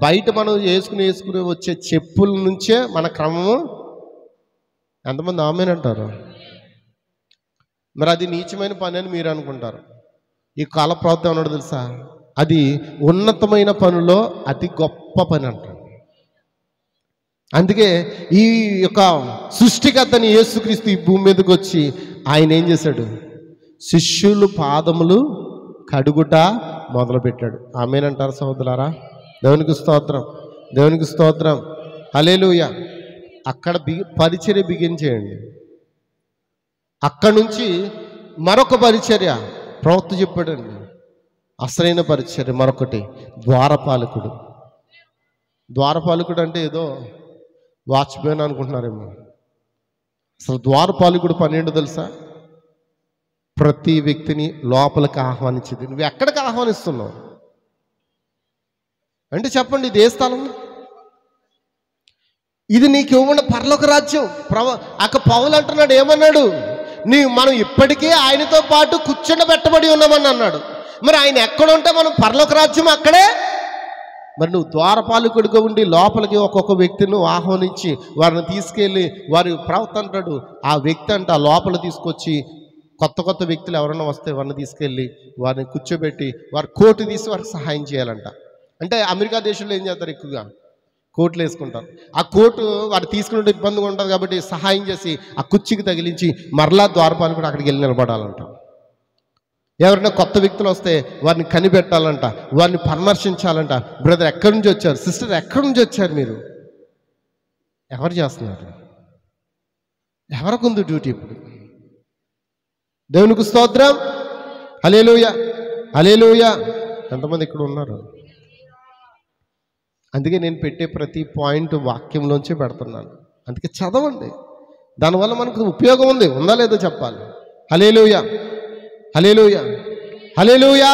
బయట మనం వేసుకుని వచ్చే చెప్పుల నుంచే మన క్రమము. ఎంతమంది ఆమేనంటారు? మరి అది నీచమైన పని అని మీరు అనుకుంటారు. ఈ కాల ప్రవక్త ఏమన్నాడు తెలుసా? అది ఉన్నతమైన పనిలో అతి గొప్ప పని అంటారు. అందుకే ఈ యొక్క సృష్టికర్తని యేసుక్రీస్తు ఈ భూమి మీదకి వచ్చి ఆయన ఏం చేశాడు? శిష్యులు పాదములు కడుగుట మొదలుపెట్టాడు. ఆమేనంటారు సహోదరులారా? దేవునికి స్తోత్రం, దేవునికి స్తోత్రం, హల్లెలూయా. అక్కడ పరిచర్య బిగిన్ చేయండి. అక్కడి నుంచి మరొక పరిచర్య ప్రవక్త చెప్పాడండి. అసలైన పరిచర్య మరొకటి, ద్వారపాలకుడు. ద్వారపాలకుడు అంటే ఏదో వాచ్మెన్ అనుకుంటున్నారేమో. అసలు ద్వారపాలకుడు పని ఏంటో తెలుసా? ప్రతి వ్యక్తిని లోపలికి ఆహ్వానించేది. నువ్వు ఎక్కడికి ఆహ్వానిస్తున్నావు అంటే చెప్పండి, ఇది ఏ స్థలం? ఇది నీకు ఇవ్వకుండా పరలోక రాజ్యం. పౌలు అంటున్నాడు, ఏమన్నాడు? మనం ఇప్పటికే ఆయనతో పాటు కూర్చుండబెట్టబడి ఉన్నామని అన్నాడు. మరి ఆయన ఎక్కడ ఉంటే మనం పరలోక రాజ్యం అక్కడే. మరి నువ్వు ద్వారపాలకుడిగా ఉండి లోపలికి ఒక్కొక్క వ్యక్తిని ఆహ్వానించి వారిని తీసుకెళ్ళి వారి ప్రవక్త అంటాడు, ఆ వ్యక్తి అంట ఆ లోపల తీసుకొచ్చి కొత్త వ్యక్తులు ఎవరైనా వస్తే వారిని తీసుకెళ్ళి వారిని కూర్చోబెట్టి వారి కోటు తీసి వారికి సహాయం చేయాలంట. అంటే అమెరికా దేశంలో ఏం చేస్తారు? ఎక్కువగా కోట్లు వేసుకుంటారు. ఆ కోటు వారు తీసుకునే ఇబ్బందిగా ఉంటుంది కాబట్టి సహాయం చేసి ఆ కుర్చీకి తగిలించి మరలా ద్వారపాలకుడు అక్కడికి వెళ్ళి నిలబడాలంట. ఎవరైనా కొత్త వ్యక్తులు వస్తే వారిని కనిపెట్టాలంట, వారిని పరామర్శించాలంట. బ్రదర్ ఎక్కడి నుంచి వచ్చారు? సిస్టర్ ఎక్కడి నుంచి వచ్చారు? మీరు ఎవరు చేస్తున్నారు? ఎవరికి ఉంది డ్యూటీ ఇప్పుడు? దేవునికి స్తోత్రం, హల్లెలూయా, హల్లెలూయా. ఎంతమంది ఇక్కడ ఉన్నారు? అందుకే నేను పెట్టే ప్రతి పాయింట్ వాక్యంలోంచే పెడుతున్నాను. అందుకే చదవండి, దానివల్ల మనకు ఉపయోగం ఉంది. ఉందా లేదో చెప్పాలి. హల్లెలూయా, హల్లెలూయా, హల్లెలూయా.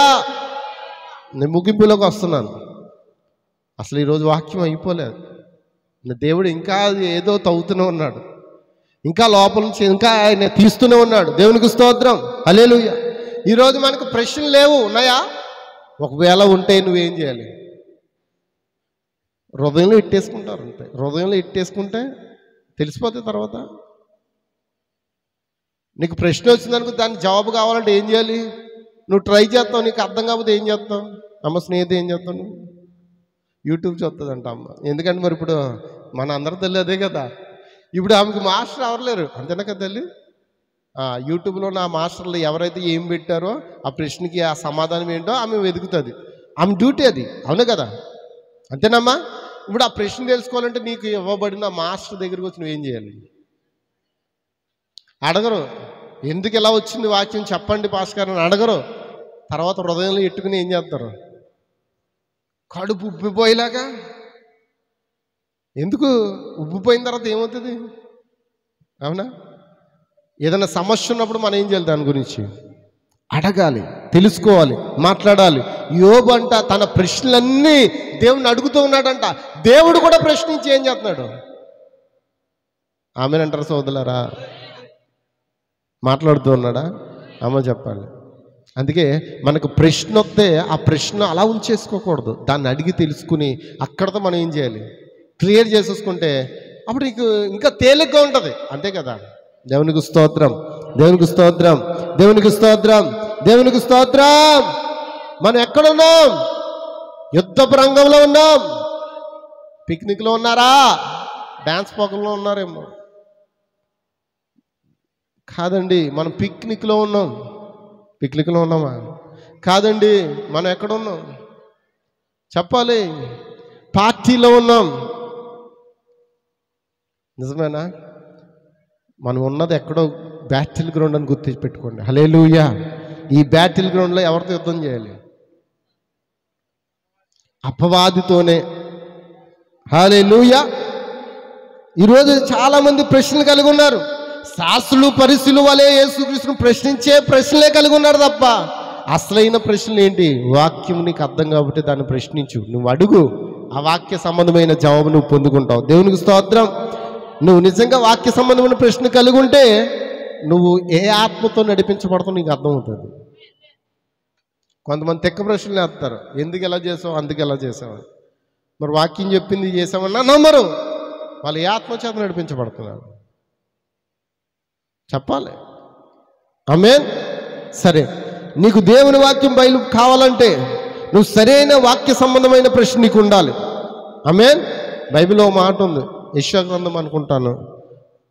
నేను ముగింపులోకి వస్తున్నాను. అసలు ఈరోజు వాక్యం అయిపోలేదు. దేవుడు ఇంకా ఏదో తవ్వుతూనే ఉన్నాడు, ఇంకా లోపల నుంచి ఇంకా ఆయన తీస్తూనే ఉన్నాడు. దేవునికి స్తోత్రం, హల్లెలూయా. ఈరోజు మనకు ప్రశ్నలు లేవు, ఉన్నాయా? ఒకవేళ ఉంటే నువ్వేం చేయాలి? హృదయంలో ఇట్టేసుకుంటారు అంతే. హృదయంలో ఇట్టేసుకుంటే తెలిసిపోతే తర్వాత నీకు ప్రశ్న వచ్చిందనుకో, దానికి జవాబు కావాలంటే ఏం చేయాలి? నువ్వు ట్రై చేస్తావు. నీకు అర్థం కాకపోతే ఏం చేస్తావు? అమ్మ స్నేహితుడు ఏం చేస్తావు? నువ్వు యూట్యూబ్ చూస్తుందంట అమ్మ. ఎందుకంటే మరి ఇప్పుడు మన అందరి తల్లి అదే కదా. ఇప్పుడు ఆమెకు మాస్టర్ ఎవరు లేరు, అంతేనా కదా తల్లి? యూట్యూబ్లో నా మాస్టర్లు ఎవరైతే ఏం పెట్టారో ఆ ప్రశ్నకి ఆ సమాధానం ఏంటో ఆమె వెతుకుతుంది. ఆమె డ్యూటీ అది, అవును కదా? అంతేనమ్మా? ఇప్పుడు ఆ ప్రశ్న తెలుసుకోవాలంటే నీకు ఇవ్వబడిన మాస్టర్ దగ్గరికి వచ్చి నువ్వేం చేయాలి? అడగరు, ఎందుకు ఇలా వచ్చింది వాక్యం చెప్పండి పాస్టర్ గారు అని అడగరు. తర్వాత హృదయంలో ఎట్టుకుని ఏం చేస్తారు? కడుపు ఉబ్బిపోయేలాగా. ఎందుకు? ఉబ్బిపోయిన తర్వాత ఏమవుతుంది? అవునా? ఏదైనా సమస్య ఉన్నప్పుడు మనం ఏం చేయాలి? దాని గురించి అడగాలి, తెలుసుకోవాలి, మాట్లాడాలి. యోబు అంట తన ప్రశ్నలన్నీ దేవుని అడుగుతూ ఉన్నాడంట. దేవుడు కూడా ప్రశ్నించి ఏం చేస్తున్నాడు? ఆమెనంటారు సోదరులారా? మాట్లాడుతూ ఉన్నాడా? అమ్మ చెప్పాలి. అందుకే మనకు ప్రశ్న వస్తే ఆ ప్రశ్న అలా ఉంచేసుకోకూడదు. దాన్ని అడిగి తెలుసుకుని అక్కడతో మనం ఏం చేయాలి? క్లియర్ చేసేసుకుంటే అప్పుడు నీకు ఇంకా తేలిగ్గా ఉంటుంది. అంతే కదా? దేవునికి స్తోత్రం, దేవునికి స్తోత్రం, దేవునికి స్తోత్రం, దేవునికి స్తోత్రం. మనం ఎక్కడున్నాం? యుద్ధపు రంగంలో ఉన్నాం. పిక్నిక్లో ఉన్నారా? డ్యాన్స్ ప్రోగ్రాంలో ఉన్నారేమో. కాదండి, మనం పిక్నిక్లో ఉన్నాం. పిక్నిక్లో ఉన్నామా? కాదండి, మనం ఎక్కడున్నాం చెప్పాలి. పార్టీలో ఉన్నాం. నిజమేనా? మనం ఉన్నది ఎక్కడో బ్యాటిల్ గ్రౌండ్ అని గుర్తు పెట్టుకోండి. హల్లెలూయా. ఈ బ్యాటిల్ గ్రౌండ్లో ఎవరితో యుద్ధం చేయాలి? అపవాదితోనే. హల్లెలూయా. ఈరోజు చాలామంది ప్రశ్నలు కలిగి ఉన్నారు. శాస్త్రులు పరిశీలు వలె యేసుక్రీస్తును ప్రశ్నించే ప్రశ్నలే కలిగి ఉన్నారు తప్ప అసలైన ప్రశ్నలు ఏంటి? వాక్యం నీకు అర్థం కాబట్టి దాన్ని ప్రశ్నించు, నువ్వు అడుగు, ఆ వాక్య సంబంధమైన జవాబు నువ్వు పొందుకుంటావు. దేవునికి స్తోత్రం. నువ్వు నిజంగా వాక్య సంబంధమైన ప్రశ్న కలిగి ఉంటే నువ్వు ఏ ఆత్మతో నడిపించబడతావు నీకు అర్థమవుతుంది. కొంతమంది తెక్క ప్రశ్నలు వేస్తారు, ఎందుకు ఎలా చేసావు, అందుకు ఎలా చేసావు. మరి వాక్యం చెప్పింది చేసామన్నా నమ్మరు. వాళ్ళు ఏ ఆత్మ చేత నడిపించబడుతున్నారు చెప్పాలి. ఆమేన్. సరే, నీకు దేవుని వాక్యం బయలు కావాలంటే నువ్వు సరైన వాక్య సంబంధమైన ప్రశ్న నీకు ఉండాలి. ఆమేన్. బైబిల్లో ఒక మాట ఉంది, యెషయా గ్రంథం అనుకుంటాను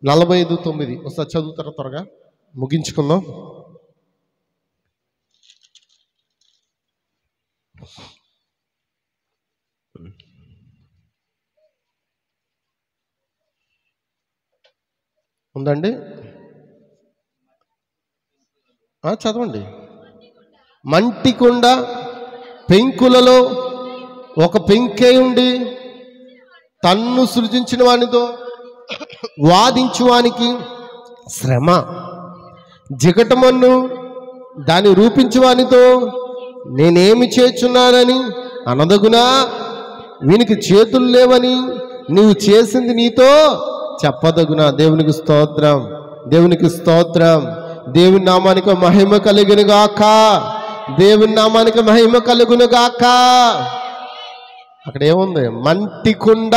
45:9. ఒకసారి చదువుతారా? త్వరగా ముగించుకుందాం. ఉందండి, చదవండి. మంటికొండ పెంకులలో ఒక పెంకే ఉండి తన్ను సృజించిన వానితో వాదించువానికి శ్రమ, జిగటమన్ను దాన్ని రూపించువానితో నేనేమి చేస్తున్నానని అనదగునా, వీనికి చేతులు లేవని నీవు చేసింది నీతో చెప్పదగునా. దేవునికి స్తోత్రం, దేవునికి స్తోత్రం. దేవుని నామానికి మహిమ కలుగును గాక, దేవుని నామానికి మహిమ కలుగును గాక. అక్కడ ఏముంది? మంటికొండ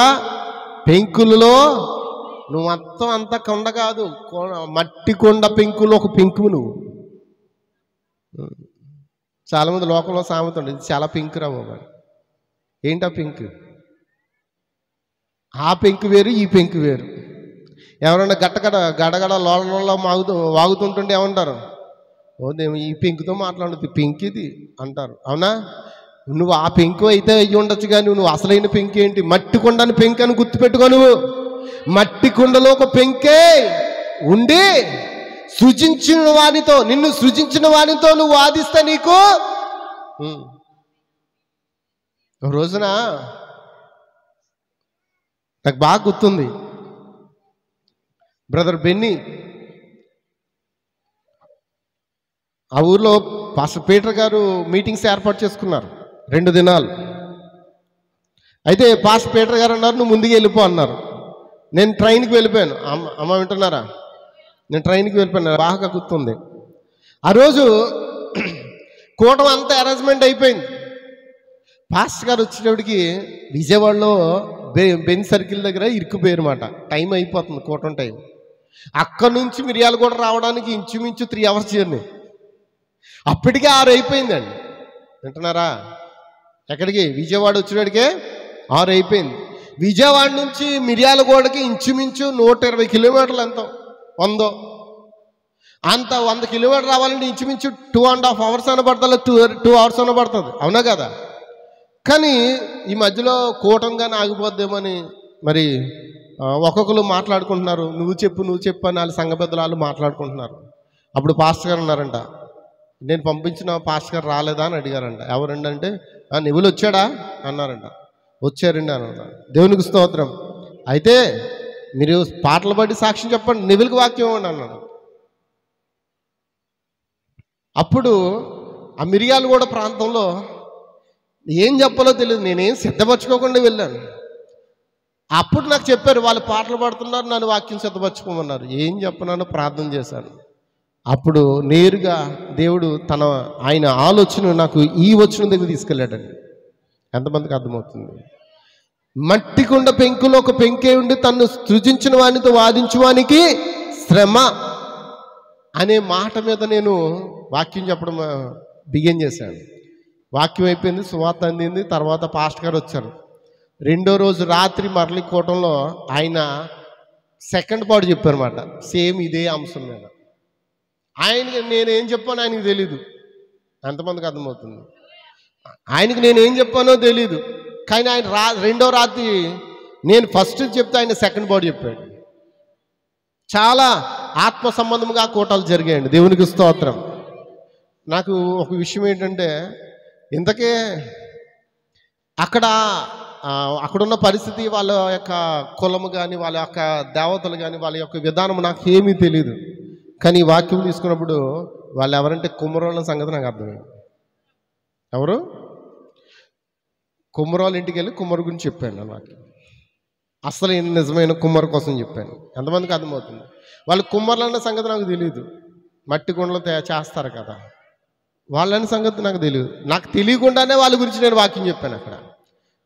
పెంకులలో. నువ్వు మొత్తం అంత కొండ కాదు, మట్టి కొండ పెంకులు ఒక పెంకు నువ్వు. చాలామంది లోకంలో సామెత ఉంది, ఇది చాలా పెంకు రా బాబా. ఏంటి ఆ పెంకు? ఆ పెంకు వేరు, ఈ పెంకు వేరు. ఎవరైనా గడగడ లోలలో వాగుతుంటుంటే ఏమంటారు? ఓ దేవు, ఈ పెంకుతో మాట్లాడుతుంది, పెంకు ఇది అంటారు. అవునా? నువ్వు ఆ పెంకు అయితే అయ్యి ఉండొచ్చు, కానీ నువ్వు అసలైన పెంకు ఏంటి? మట్టి కొండని పెంకు అని గుర్తుపెట్టుకో. నువ్వు మట్టి కొండలో ఒక పెంకే ఉండి సృజించిన వానితో, నిన్ను సృజించిన వానితో నువ్వు వాదిస్తే నీకు రోజున నాకు బాగా గుర్తుంది. బ్రదర్ బెన్నీ ఆ ఊర్లో పాస్టర్ పీటర్ గారు మీటింగ్స్ ఏర్పాటు చేసుకున్నారు 2 దినాలు. అయితే పాస్టర్ పీటర్ గారు అన్నారు, నువ్వు ముందుకు వెళ్ళిపో అన్నారు. నేను ట్రైన్కి వెళ్ళిపోయాను. అమ్మ వింటున్నారా? నేను ట్రైన్కి వెళ్ళిపోయాను. బాగా గుర్తుంది. ఆ రోజు కూటం అంతా అరేంజ్మెంట్ అయిపోయింది. పాస్టర్ గారు వచ్చేటప్పటికి విజయవాడలో బెన్ సర్కిల్ దగ్గర ఇరుక్కుపోయారు మాట. టైం అయిపోతుంది, కూటం టైం. అక్కడ నుంచి మిర్యాలగూడ రావడానికి ఇంచుమించు 3 అవర్స్ జర్నీ. అప్పటికే 6 అయిపోయిందండి. వింటున్నారా? ఎక్కడికి? విజయవాడ వచ్చేటడికే 6 అయిపోయింది. విజయవాడ నుంచి మిర్యాలగూడకి ఇంచుమించు 120 కిలోమీటర్లు, ఎంతో 100 అంత 100 కిలోమీటర్లు రావాలంటే ఇంచుమించు 2.5 అవర్స్ అన్న పడుతుంది, 2 అవర్స్ అన్న పడుతుంది. అవునా కదా? కానీ ఈ మధ్యలో కూటంగానే ఆగిపోద్దేమని మరి ఒక్కొక్కరు మాట్లాడుకుంటున్నారు. నువ్వు చెప్పు అని వాళ్ళు సంఘ పెద్దలు వాళ్ళు మాట్లాడుకుంటున్నారు. అప్పుడు పాస్టర్ గారు ఉన్నారంట, నేను పంపించిన పాస్టర్ గారు రాలేదా అని అడిగారంట. ఎవరండి అంటే, నివులు వచ్చాడా అన్నారంట. వచ్చారండి అన్నాడు. దేవునికి స్తోత్రం. అయితే మీరు పాటలు పడి సాక్ష్యం చెప్పండి, నివులకి వాక్యం ఇవ్వండి అన్నాడు. అప్పుడు ఆ మిర్యాలగూడ ప్రాంతంలో ఏం చెప్పాలో తెలియదు, నేనేం సిద్ధపరచుకోకుండా వెళ్ళాను. అప్పుడు నాకు చెప్పారు, వాళ్ళు పాటలు పాడుతున్నారు, నన్ను వాక్యం సిద్ధపరచుకోమన్నారు. ఏం చెప్పనని ప్రార్థన చేశాను. అప్పుడు నేరుగా దేవుడు ఆయన ఆలోచన నాకు ఈ వచనం దగ్గర తీసుకెళ్ళాడండి. ఎంతమందికి అర్థమవుతుంది? మట్టి కొండ పెంకులో ఒక పెంకే ఉండి తను సృజించిన వానితో వాదించువానికి శ్రమ అనే మాట మీద నేను వాక్యం చెప్పడం బిగిన్ చేశాను. వాక్యం అయిపోయింది, సువార్త అందింది. తర్వాత పాస్టర్ గారు వచ్చారు. 2వ రోజు రాత్రి మరలి కూటంలో ఆయన సెకండ్ పార్ట్ చెప్పారన్నమాట. సేమ్ ఇదే అంశం మీద. ఆయనకి నేనేం చెప్పానో ఆయనకి తెలీదు. ఎంతమందికి అర్థమవుతుంది? ఆయనకి నేనేం చెప్పానో తెలీదు. కానీ ఆయన 2వ రాత్రి నేను ఫస్ట్ చెప్తే ఆయన సెకండ్ పార్ట్ చెప్పాడు. చాలా ఆత్మ సంబంధంగా కూటాలు జరిగాయండి. దేవునికి స్తోత్రం. నాకు ఒక విషయం ఏంటంటే, ఇంతకే అక్కడున్న పరిస్థితి, వాళ్ళ యొక్క కులము కానీ, వాళ్ళ యొక్క దేవతలు కానీ, వాళ్ళ యొక్క విధానం నాకు ఏమీ తెలియదు. కానీ ఈ వాక్యం తీసుకున్నప్పుడు వాళ్ళు ఎవరంటే కుమ్మరోళ్ళ సంగతి నాకు అర్థమైంది. ఎవరు? కుమ్మరోళ్ళ ఇంటికి వెళ్ళి కుమ్మరి గురించి చెప్పాను నాకు. అసలు నిజమైన కుమ్మరి కోసం చెప్పాను. ఎంతమందికి అర్థమవుతుంది? వాళ్ళు కుమ్మరులు అన్న సంగతి నాకు తెలియదు. మట్టి కుండలు చేస్తారు కదా, వాళ్ళని సంగతి నాకు తెలియదు. నాకు తెలియకుండానే వాళ్ళ గురించి నేను వాక్యం చెప్పాను అక్కడ.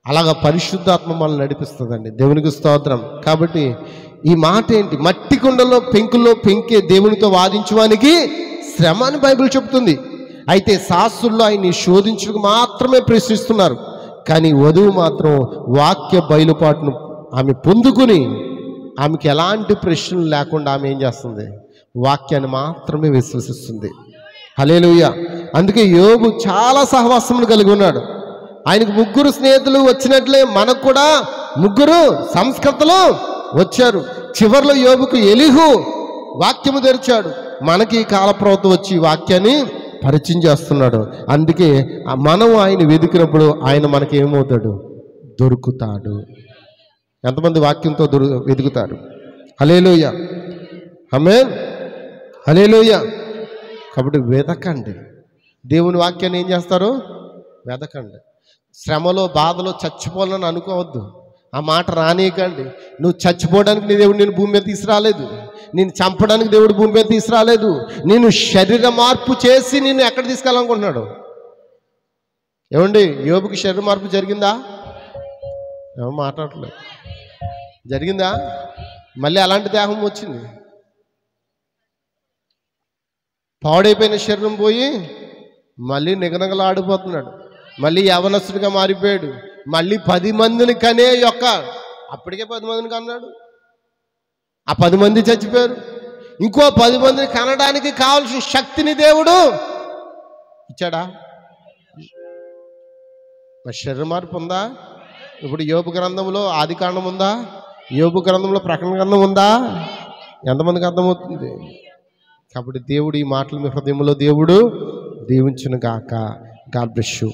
అలాగా పరిశుద్ధాత్మ మనల్ని నడిపిస్తుందండి. దేవునికి స్తోత్రం. కాబట్టి ఈ మాట ఏంటి? మట్టి కుండలో పెంకుల్లో పెంకే దేవునితో వాదించడానికి శ్రమ అని బైబిల్ చెప్తుంది. అయితే శాస్త్రుల్లో ఆయన్ని శోధించుకు మాత్రమే ప్రశ్నిస్తున్నారు. కానీ వధువు మాత్రం వాక్య బయలుపాటును ఆమె పొందుకుని, ఆమెకి ఎలాంటి ప్రశ్నలు లేకుండా ఆమె ఏం చేస్తుంది? వాక్యాన్ని మాత్రమే విశ్వసిస్తుంది. హల్లెలూయా. అందుకే యోబు చాలా సహవాసమును కలిగి ఉన్నాడు. ఆయనకు 3 స్నేహితులు వచ్చినట్లే మనకు కూడా 3 సంస్కర్తలు వచ్చారు. చివరిలో యోబుకు ఎలీహు వాక్యము తెరిచాడు. మనకి కాలప్రవత వచ్చి వాక్యాన్ని పరిచయం చేస్తున్నాడు. అందుకే మనం ఆయన వెతికినప్పుడు ఆయన మనకి ఏమవుతాడు? దొరుకుతాడు. ఎంతమంది వాక్యంతో వెతుకుతారు? హల్లెలూయా, ఆమేన్, హల్లెలూయా. కాబట్టి వెతకండి. దేవుని వాక్యాన్ని ఏం చేస్తారు? వెతకండి. శ్రమలో బాధలో చచ్చిపోవాలని అనుకోవద్దు. ఆ మాట రానీయకండి. నువ్వు చచ్చిపోవడానికి నీ దేవుడు నేను భూమి మీద తీసుకురాలేదు. నేను చంపడానికి దేవుడు భూమి మీద తీసుకురాలేదు. నేను శరీర మార్పు చేసి నిన్ను ఎక్కడ తీసుకెళ్ళాలనుకుంటున్నాడు? ఏమండి, యోబుకి శరీర మార్పు జరిగిందా? ఏమో మాట్లాడలేదు. జరిగిందా? మళ్ళీ అలాంటి దేహం వచ్చింది. పాడైపోయిన శరీరం పోయి మళ్ళీ నిగనగలాడిపోతున్నాడు. మళ్ళీ యవనస్తుడిగా మారిపోయాడు. మళ్ళీ 10 మందిని కనే అప్పటికే 10 మందిని కన్నాడు. ఆ 10 మంది చచ్చిపోయారు. ఇంకో 10 మందిని కనడానికి కావాల్సిన శక్తిని దేవుడు ఇచ్చాడా? మరి శరీర మార్పు ఉందా? ఇప్పుడు యోబు గ్రంథంలో ఆది కాండం ఉందా? యోబు గ్రంథంలో ప్రకటన గ్రంథం ఉందా? ఎంతమందికి అర్థమవుతుంది? కాబట్టి దేవుడు ఈ మాటలు మీ హృదయంలో దేవుడు దీవించును గాక. God bless you.